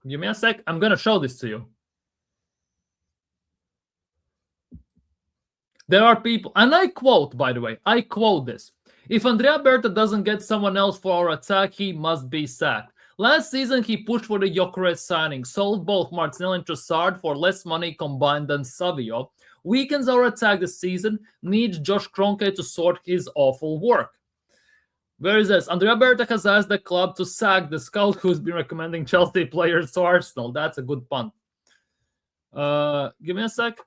Give me a sec. I'm going to show this to you. There are people, and I quote, by the way, I quote this. If Andrea Berta doesn't get someone else for our attack, he must be sacked. Last season, he pushed for the Gyökeres signing, sold both Martinelli and Trossard for less money combined than Savio. Weakens our attack this season, needs Josh Kroenke to sort his awful work. Where is this? Andrea Berta has asked the club to sack the scout who's been recommending Chelsea players to Arsenal. That's a good pun. Give me a sec.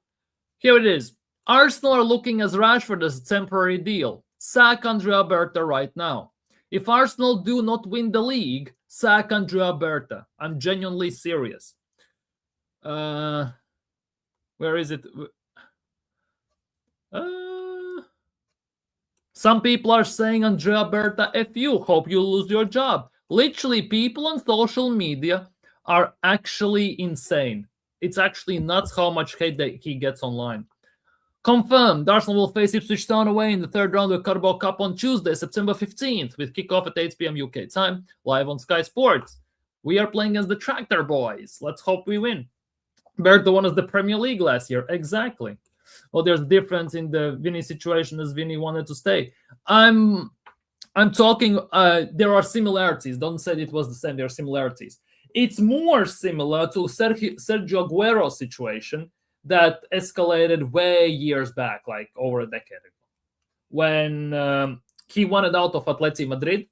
Here it is. Arsenal are looking as Rashford as a temporary deal. Sack Andrea Berta right now. If Arsenal do not win the league, sack Andrea Berta. I'm genuinely serious. Where is it? Some people are saying Andrea Berta F you, hope you lose your job. Literally, people on social media are actually insane. It's actually nuts how much hate that he gets online. Confirmed, Arsenal will face Ipswich Town away in the third round of the Carabao Cup on Tuesday, September 15th, with kickoff at 8 p.m. UK time, live on Sky Sports. We are playing against the Tractor Boys. Let's hope we win. Berta won us the Premier League last year. Exactly. Well, there's a difference in the Vinny situation as Vinny wanted to stay. I'm talking, there are similarities. Don't say it was the same. There are similarities. It's more similar to Sergio Aguero's situation that escalated way years back, like over a decade ago, when he wanted out of Atleti Madrid.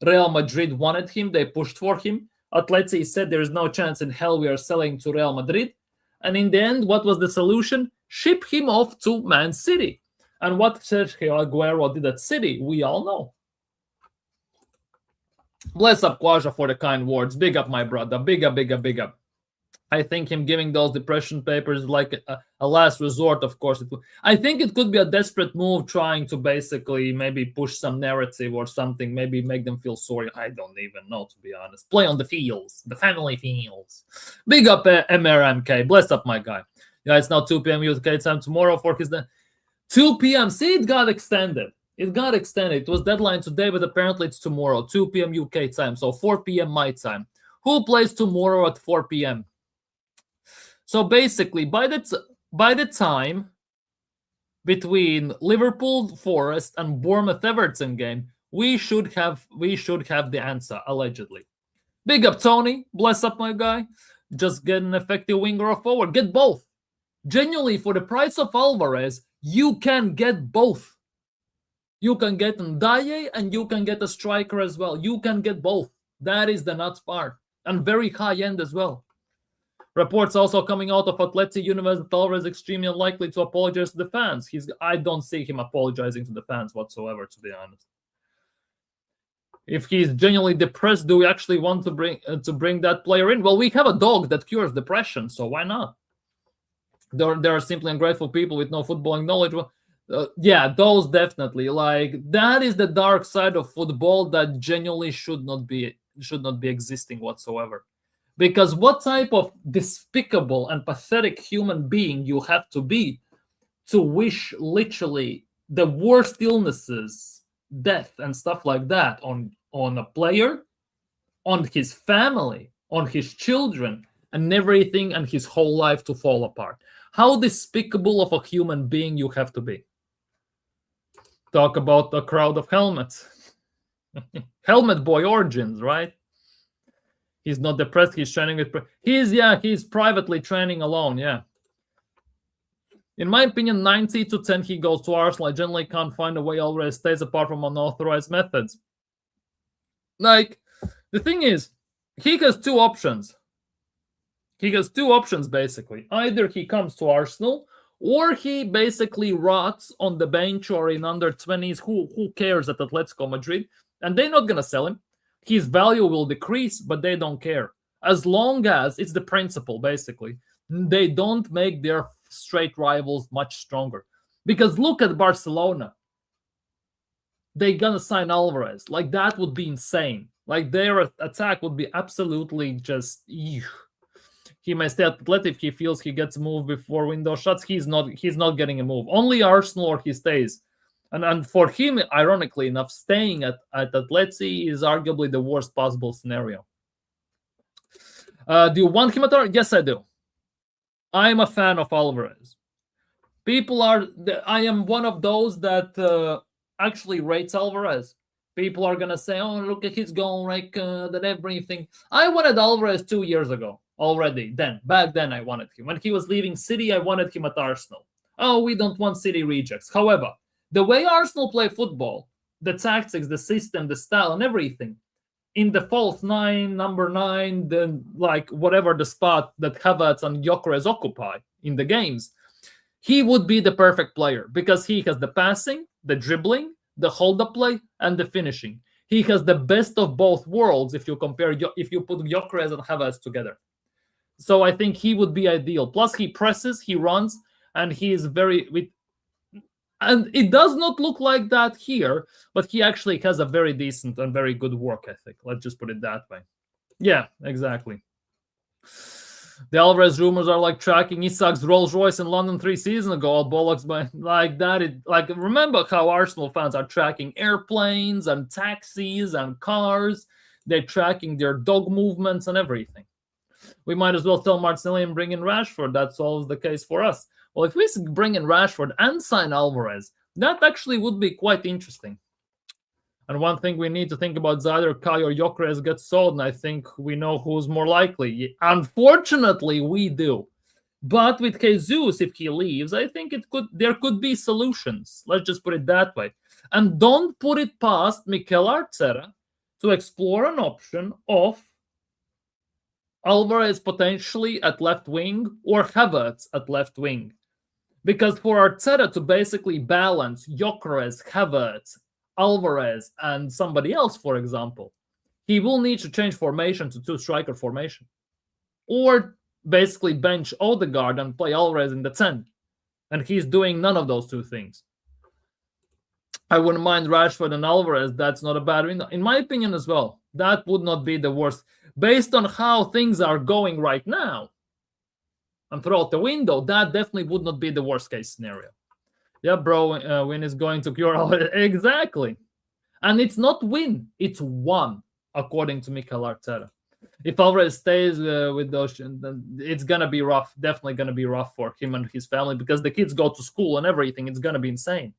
Real Madrid wanted him. They pushed for him. Atleti said there is no chance in hell we are selling to Real Madrid. And in the end, what was the solution? Ship him off to Man City. And what Sergio Aguero did at City, we all know. Bless up Quaja for the kind words. Big up, my brother. Big up, big up, big up. I think him giving those depression papers like a last resort, of course. I think it could be a desperate move trying to basically maybe push some narrative or something, maybe make them feel sorry. I don't even know, to be honest. Play on the fields, the family fields. Big up MRMK. Bless up, my guy. Yeah, it's now 2 p.m. UK time tomorrow for his 2 p.m. See, it got extended. It got extended. It was deadline today, but apparently it's tomorrow, 2 p.m. UK time, so 4 p.m. my time. Who plays tomorrow at 4 p.m.? So basically, by the time between Liverpool Forest and Bournemouth Everton game, we should have the answer, allegedly. Big up Tony, bless up my guy. Just get an effective winger or forward. Get both. Genuinely, for the price of Alvarez, you can get both. You can get Ndaye and you can get a striker as well. You can get both. That is the nuts part. And very high end as well. Reports also coming out of Atleti Universe that Alvarez is extremely unlikely to apologize to the fans. I don't see him apologizing to the fans whatsoever, to be honest. If he's genuinely depressed, do we actually want to bring that player in? Well, we have a dog that cures depression, so why not? There are simply ungrateful people with no footballing knowledge. Yeah, those definitely. Like, that is the dark side of football that genuinely should not be existing whatsoever. Because what type of despicable and pathetic human being you have to be to wish literally the worst illnesses, death, and stuff like that on a player, on his family, on his children, and everything, and his whole life to fall apart. How despicable of a human being you have to be. Talk about a crowd of helmets. Helmet boy origins, right? He's not depressed. He's training with. He's privately training alone. Yeah. In my opinion, 90-10 he goes to Arsenal. I generally can't find a way Alvarez stays apart from unauthorized methods. Like, the thing is, he has two options. He has two options, basically. Either he comes to Arsenal, or he basically rots on the bench or in under 20s. Who cares at Atletico Madrid? And they're not going to sell him. His value will decrease, but they don't care. As long as it's the principle, basically, they don't make their straight rivals much stronger. Because look at Barcelona. They gonna sign Alvarez. Like, that would be insane. Like, their attack would be absolutely just... Ew. He may stay at Athletic if he feels he gets a move before window shuts. He's not getting a move. Only Arsenal or he stays. And for him, ironically enough, staying at Atleti is arguably the worst possible scenario. Do you want him at Arsenal? Yes, I do. I'm a fan of Alvarez. I am one of those that actually rates Alvarez. People are going to say, oh, look at his goal record and everything. I wanted Alvarez 2 years ago already. Back then I wanted him. When he was leaving City, I wanted him at Arsenal. Oh, we don't want City rejects. However, the way Arsenal play football, the tactics, the system, the style, and everything, in the false nine, number 9, then like whatever the spot that Havertz and Gyökeres occupy in the games, he would be the perfect player because he has the passing, the dribbling, the hold-up play, and the finishing. He has the best of both worlds if you put Gyökeres and Havertz together. So I think he would be ideal. Plus, he presses, he runs, and he is and it does not look like that here, but he actually has a very decent and very good work ethic. Let's just put it that way. Yeah, exactly. The Alvarez rumors are like tracking Isak's Rolls Royce in London 3 seasons ago. All bollocks, but like that. Remember how Arsenal fans are tracking airplanes and taxis and cars. They're tracking their dog movements and everything. We might as well sell Martinelli and bring in Rashford. That solves the case for us. Well, if we bring in Rashford and sign Alvarez, that actually would be quite interesting. And one thing we need to think about is either Kai or Gyökeres gets sold, and I think we know who's more likely. Unfortunately, we do. But with Jesus, if he leaves, I think there could be solutions. Let's just put it that way. And don't put it past Mikel Arteta to explore an option of Alvarez potentially at left wing or Havertz at left wing. Because for Arteta to basically balance Gyökeres, Havertz, Alvarez, and somebody else, for example, he will need to change formation to 2-striker formation. Or basically bench Odegaard and play Alvarez in the 10. And he's doing none of those two things. I wouldn't mind Rashford and Alvarez. That's not a bad window. In my opinion as well, that would not be the worst. Based on how things are going right now, and throughout the window, that definitely would not be the worst case scenario. Yeah, bro, win is going to cure all. Exactly. And it's not win, it's won, according to Mikel Arteta. If Alvarez stays with those, then it's going to be rough. Definitely going to be rough for him and his family because the kids go to school and everything. It's going to be insane.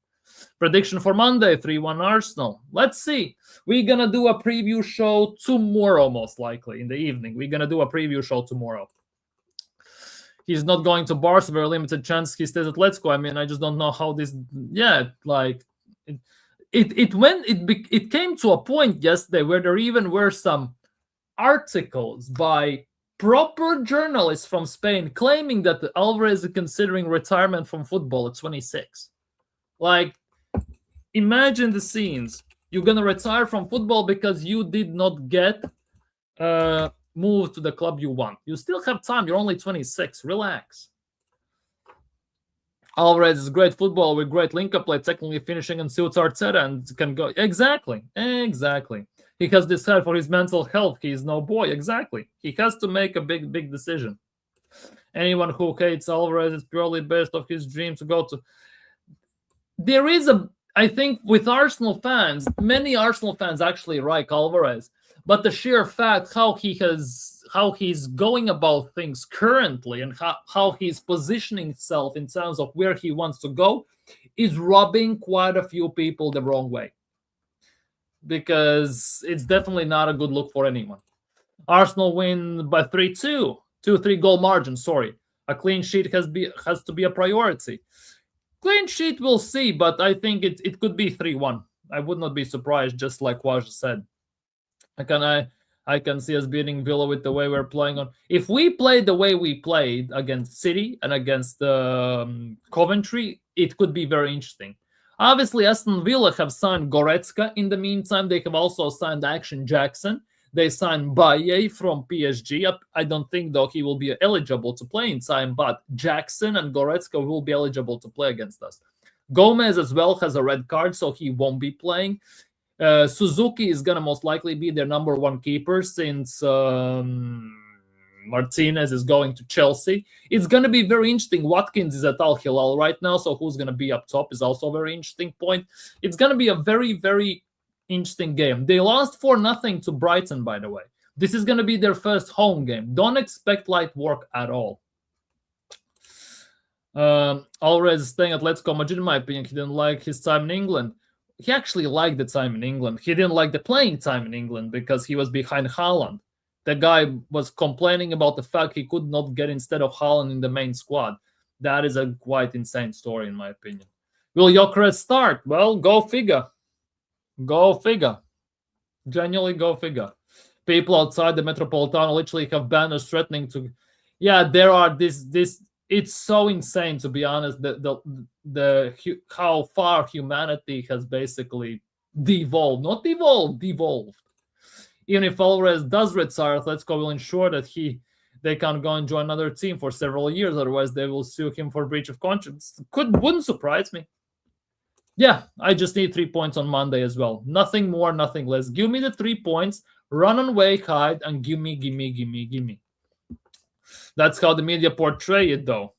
Prediction for Monday, 3-1 Arsenal. Let's see. We're going to do a preview show tomorrow, most likely, in the evening. We're going to do a preview show tomorrow. He's not going to Barca, very limited chance he stays at Let's Go. I mean, I just don't know how this... Yeah, like... It came to a point yesterday where there even were some articles by proper journalists from Spain claiming that Alvarez is considering retirement from football at 26. Like, imagine the scenes. You're going to retire from football because you did not get... move to the club you want. You still have time. You're only 26. Relax. Alvarez is great football with great link-up play, technically finishing and suits Arteta and can go. Exactly. He has decided for his mental health. He is no boy. Exactly. He has to make a big decision. Anyone who hates Alvarez is purely based off his dream to go to. There is I think with Arsenal fans, many Arsenal fans actually like Alvarez. But the sheer fact how he's going about things currently and how he's positioning himself in terms of where he wants to go is rubbing quite a few people the wrong way. Because it's definitely not a good look for anyone. Arsenal win by 3-2. 2-3 goal margin, sorry. A clean sheet has to be a priority. Clean sheet we'll see, but I think it could be 3-1. I would not be surprised, just like Waj said. I can see us beating Villa with the way we're playing on. If we played the way we played against City and against Coventry, it could be very interesting. Obviously, Aston Villa have signed Goretzka. In the meantime, they have also signed Action Jackson. They signed Baye from PSG. I don't think, though, he will be eligible to play in time, but Jackson and Goretzka will be eligible to play against us. Gomez as well has a red card, so he won't be playing. Suzuki is going to most likely be their number one keeper since Martinez is going to Chelsea. It's going to be very interesting. Watkins is at Al-Hilal right now, so who's going to be up top is also a very interesting point. It's going to be a very, very interesting game. They lost 4-0 to Brighton, by the way. This is going to be their first home game. Don't expect light work at all. Alvarez is staying at Atletico Madrid, in my opinion. He didn't like his time in England. He actually liked the time in England. He didn't like the playing time in England because he was behind Haaland. The guy was complaining about the fact he could not get instead of Haaland in the main squad. That is a quite insane story, in my opinion. Will Gyökeres start? Well, go figure. Go figure. Genuinely go figure. People outside the Metropolitano literally have banners threatening to... Yeah, there are this... It's so insane, to be honest, how far humanity has basically devolved. Not devolved, devolved. Even if Alvarez does retire, Atletico will ensure that they can't go and join another team for several years. Otherwise, they will sue him for breach of contract. Wouldn't surprise me. Yeah, I just need 3 points on Monday as well. Nothing more, nothing less. Give me the 3 points, run away, hide, and give me. That's how the media portray it, though.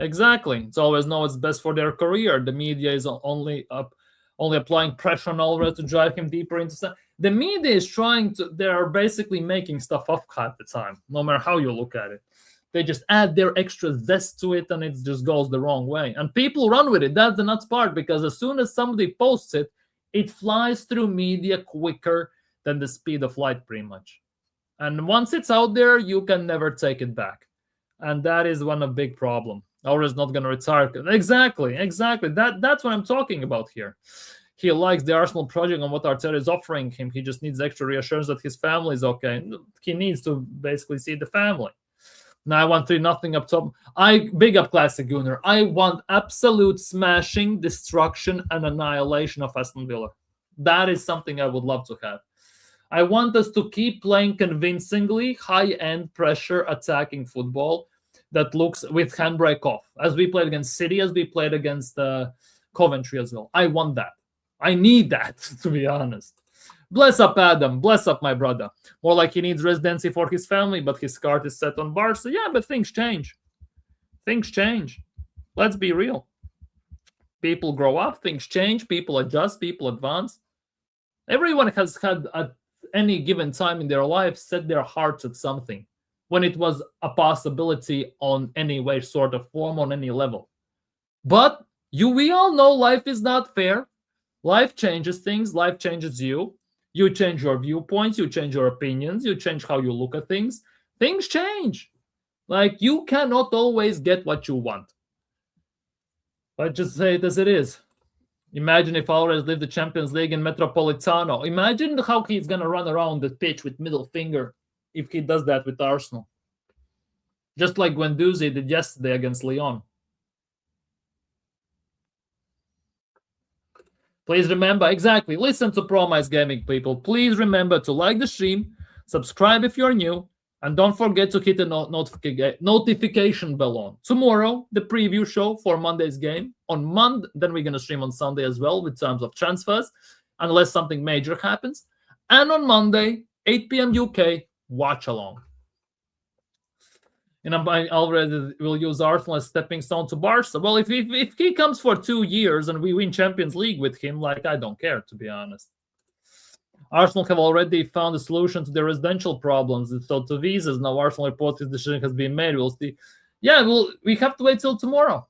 Exactly. It's always know what's best for their career. The media is only applying pressure on Alvarez to drive him deeper into... The media is they're basically making stuff up at the time, no matter how you look at it. They just add their extra zest to it, and it just goes the wrong way. And people run with it. That's the nuts part, because as soon as somebody posts it, it flies through media quicker than the speed of light, pretty much. And once it's out there, you can never take it back. And that is one of big problem. Alvarez not going to retire. Exactly. That's what I'm talking about here. He likes the Arsenal project and what Arteta is offering him. He just needs extra reassurance that his family is okay. He needs to basically see the family. Now I want 3-0 up top. Big up Classic Gunner. I want absolute smashing, destruction, and annihilation of Aston Villa. That is something I would love to have. I want us to keep playing convincingly high-end pressure attacking football that looks with handbrake off, as we played against City, as we played against Coventry as well. I want that. I need that, to be honest. Bless up Adam. Bless up my brother. More like he needs residency for his family, but his card is set on Barca. Yeah, but things change. Things change. Let's be real. People grow up, things change, people adjust, people advance. Everyone has had at any given time in their life set their hearts at something when it was a possibility on any way, sort of form, on any level. But we all know life is not fair. Life changes things. Life changes you. You change your viewpoints. You change your opinions. You change how you look at things. Things change. Like, you cannot always get what you want. But just say it as it is. Imagine if Alvarez lived the Champions League in Metropolitano. Imagine how he's going to run around the pitch with middle finger if he does that with Arsenal. Just like Guendouzi did yesterday against Lyon. Please remember, exactly, listen to Promise Gaming, people. Please remember to like the stream, subscribe if you're new, and don't forget to hit the notification bell on. Tomorrow, the preview show for Monday's game. On Monday, then we're going to stream on Sunday as well with terms of transfers, unless something major happens. And on Monday, 8 p.m. UK, watch along. And Alvarez will use Arsenal as stepping stone to Barca. Well, if he comes for 2 years and we win Champions League with him, like, I don't care, to be honest. Arsenal have already found a solution to their residential problems. So to visas, now Arsenal reports his decision has been made. We'll see. Yeah, we have to wait till tomorrow.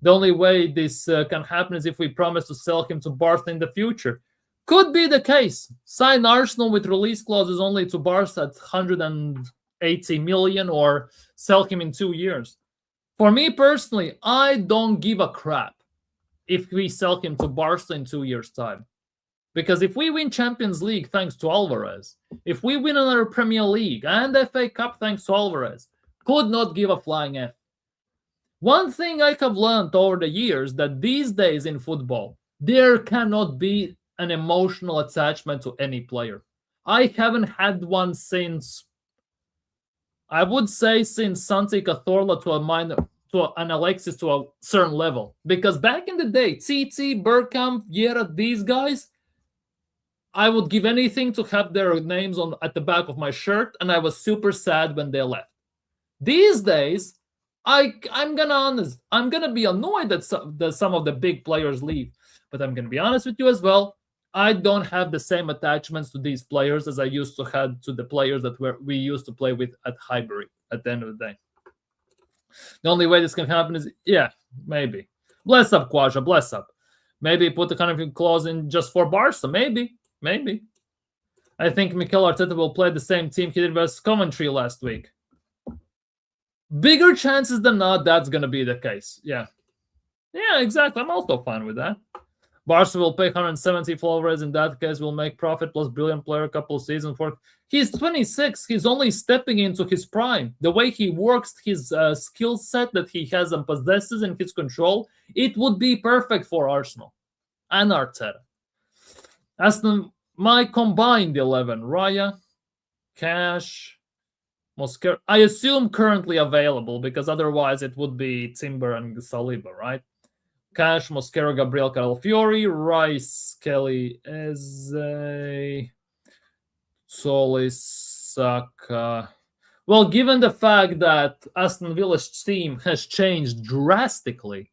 The only way this can happen is if we promise to sell him to Barca in the future. Could be the case. Sign Arsenal with release clauses only to Barca at 180 million, or sell him in 2 years. For me personally, I don't give a crap if we sell him to Barca in 2 years' time. Because if we win Champions League thanks to Alvarez, if we win another Premier League and FA Cup thanks to Alvarez, could not give a flying F. One thing I have learned over the years that these days in football, there cannot be an emotional attachment to any player. I haven't had one since, I would say, since Santi Cazorla to a minor, to an Alexis to a certain level. Because back in the day, TT, Bergkamp, Yera, these guys, I would give anything to have their names on at the back of my shirt, and I was super sad when they left. These days, I'm gonna be annoyed that some of the big players leave, but I'm gonna be honest with you as well. I don't have the same attachments to these players as I used to have to the players that we used to play with at Highbury. At the end of the day, the only way this can happen is, yeah, maybe bless up Quasha, bless up. Maybe put the kind of clause in just for Barca. Maybe. I think Mikel Arteta will play the same team he did versus Coventry last week. Bigger chances than not, that's going to be the case. Yeah, exactly. I'm also fine with that. Barca will pay 170 for Alvarez. In that case, will make profit plus brilliant player a couple of seasons for. He's 26. He's only stepping into his prime. The way he works, his skill set that he has and possesses in his control, it would be perfect for Arsenal and Arteta. My combined 11: Raya, Cash, Mosquera. I assume currently available because otherwise it would be Timber and Saliba, right? Cash, Mosquera, Gabriel, Calafiori, Rice, Kelly, Eze, Solis, Saka. Well, given the fact that Aston Villa's team has changed drastically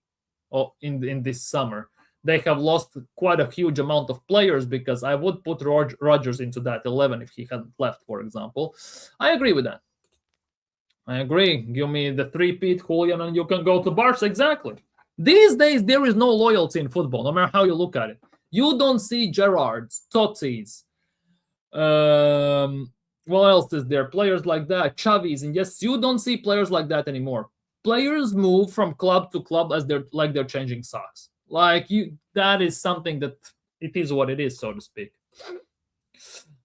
in this summer, they have lost quite a huge amount of players because I would put Rodgers into that 11 if he hadn't left, for example. I agree with that. I agree. Give me the three-peat, Julian, and you can go to Barca. Exactly. These days, there is no loyalty in football, no matter how you look at it. You don't see Gerrards, Tottis, what else is there? Players like that, Chavis, and yes, you don't see players like that anymore. Players move from club to club as they're changing socks. That is something that it is what it is, so to speak.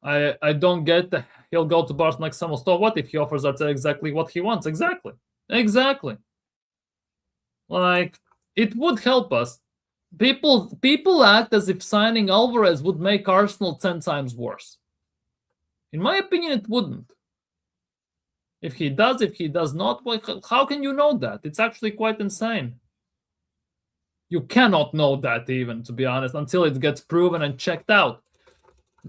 I don't get that he'll go to Barca like someone. So what if he offers that exactly what he wants? Exactly. Like, it would help us. People act as if signing Alvarez would make Arsenal 10 times worse. In my opinion, it wouldn't. If he does not, well, how can you know that? It's actually quite insane. You cannot know that, even, to be honest, until it gets proven and checked out.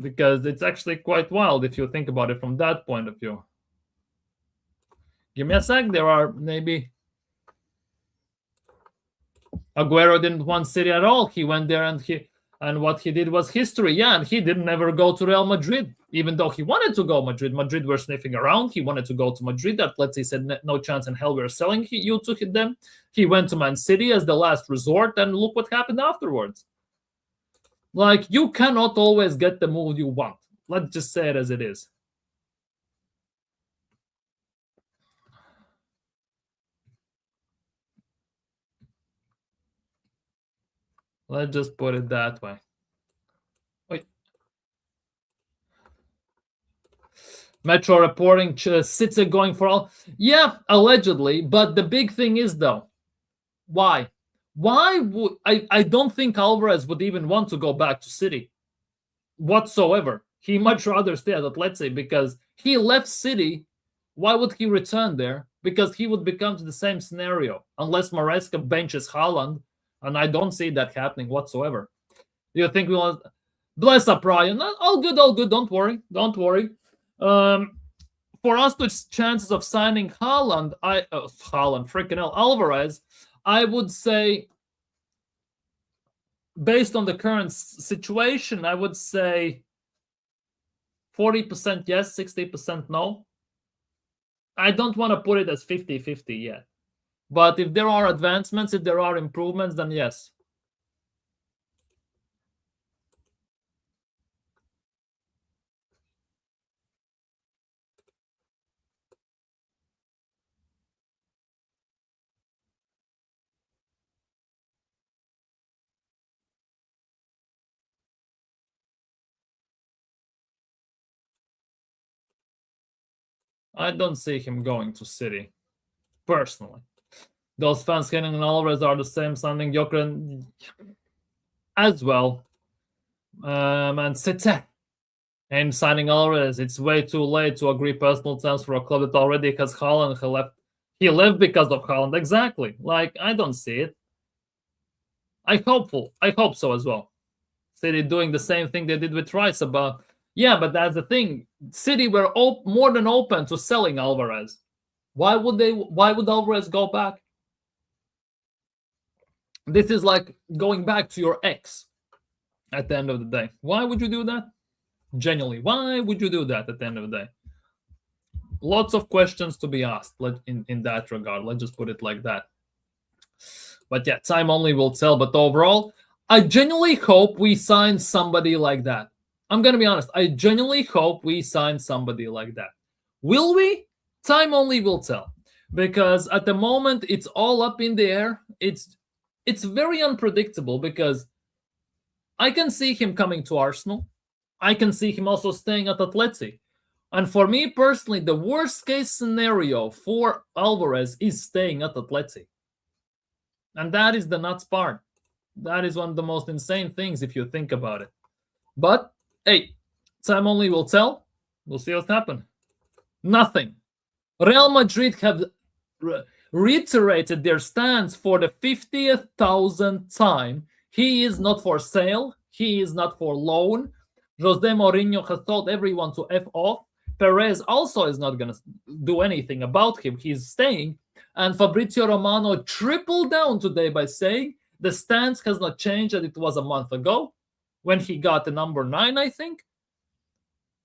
Because it's actually quite wild if you think about it from that point of view. Give me a sec. There are maybe... Aguero didn't want City at all. He went there and what he did was history. Yeah, and he didn't ever go to Real Madrid, even though he wanted to go Madrid. Madrid were sniffing around. He wanted to go to Madrid. Atleti said, no chance in hell we're selling you to them. He went to Man City as the last resort, and look what happened afterwards. Like, you cannot always get the move you want. Let's just say it as it is. Let's just put it that way. Wait. Metro reporting City going for all. Yeah, allegedly. But the big thing is, though, why? Why would I don't think Alvarez would even want to go back to City whatsoever. He much rather stay at Atleti because he left City. Why would he return there? Because he would become to the same scenario unless Maresca benches Haaland, and I don't see that happening whatsoever. Do you think we want? Bless up, Ryan. All good, all good. Don't worry. For us, the chances of signing Haaland, freaking hell, Alvarez, I would say, based on the current situation, I would say 40% yes, 60% no. I don't want to put it as 50-50 yet. But if there are advancements, if there are improvements, then yes. I don't see him going to City, personally. Those fans hating on Alvarez are the same signing Jokeran as well. Man City and signing Alvarez. It's way too late to agree personal terms for a club that already has Haaland. He left because of Haaland. Exactly. Like, I don't see it. I hope so as well. City doing the same thing they did with Rice about. Yeah, but that's the thing. City were more than open to selling Alvarez. Why would Alvarez go back? This is like going back to your ex at the end of the day. Why would you do that? Genuinely, why would you do that at the end of the day? Lots of questions to be asked in that regard. Let's just put it like that. But yeah, time only will tell. But overall, I genuinely hope we sign somebody like that. I'm going to be honest. I genuinely hope we sign somebody like that. Will we? Time only will tell. Because at the moment, it's all up in the air. It's very unpredictable because I can see him coming to Arsenal. I can see him also staying at Atleti. And for me personally, the worst case scenario for Alvarez is staying at Atleti. And that is the nuts part. That is one of the most insane things if you think about it. But, hey, time only will tell. We'll see what happens. Nothing. Real Madrid have reiterated their stance for the 50,000th time. He is not for sale. He is not for loan. Jose Mourinho has told everyone to F off. Perez also is not going to do anything about him. He's staying. And Fabrizio Romano tripled down today by saying the stance has not changed as it was a month ago when he got the number 9, I think.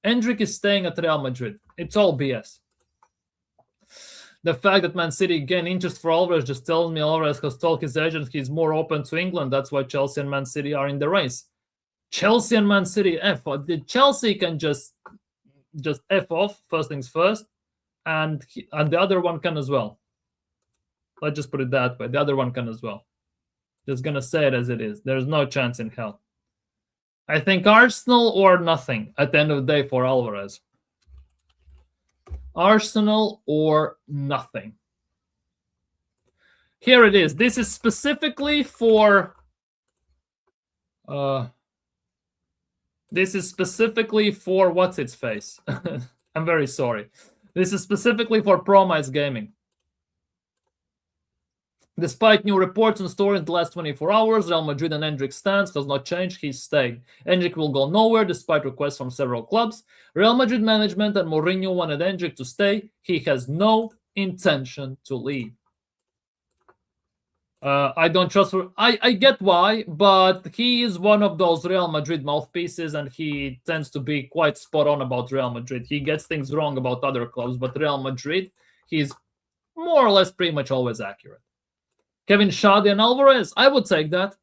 Endrick is staying at Real Madrid. It's all BS. The fact that Man City gained interest for Alvarez just tells me Alvarez has told his agent he's more open to England. That's why Chelsea and Man City are in the race. Chelsea and Man City F. Chelsea can just F off, first things first, and the other one can as well. Let's just put it that way. The other one can as well. Just gonna say it as it is. There's no chance in hell. I think Arsenal or nothing at the end of the day for Alvarez. Arsenal or nothing. Here it is. This is specifically for what's its face. I'm very sorry. This is specifically for Promise Gaming. Despite new reports and stories in the last 24 hours, Real Madrid and Endrick's stance has not changed. He's staying. Endrick will go nowhere despite requests from several clubs. Real Madrid management and Mourinho wanted Endrick to stay. He has no intention to leave. I don't trust her. I get why, but he is one of those Real Madrid mouthpieces, and he tends to be quite spot on about Real Madrid. He gets things wrong about other clubs, but Real Madrid, he's more or less pretty much always accurate. Kevin Shadi and Alvarez, I would take that.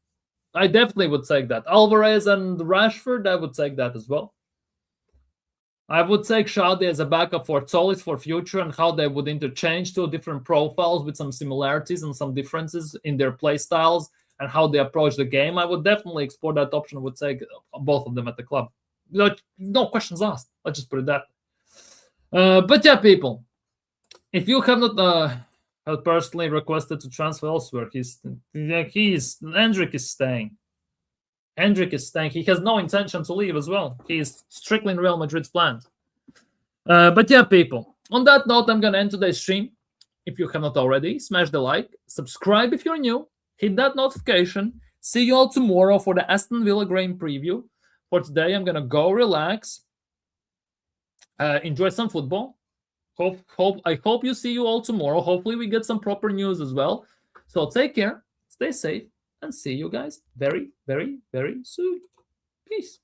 I definitely would take that. Alvarez and Rashford, I would take that as well. I would take Shadi as a backup for Solis for future and how they would interchange two different profiles with some similarities and some differences in their play styles and how they approach the game. I would definitely explore that option. I would take both of them at the club. No questions asked. Let's just put it that way. But yeah, people, if you have not personally requested to transfer elsewhere, Endrick is staying. Endrick is staying. He has no intention to leave as well. He is strictly in Real Madrid's plans. But yeah, people, on that note, I'm going to end today's stream. If you have not already, smash the like, subscribe if you're new, hit that notification. See you all tomorrow for the Aston Villa game preview. For today, I'm going to go relax, enjoy some football. I hope you see you all tomorrow. Hopefully we get some proper news as well. So take care, stay safe, and see you guys very, very, very soon. Peace.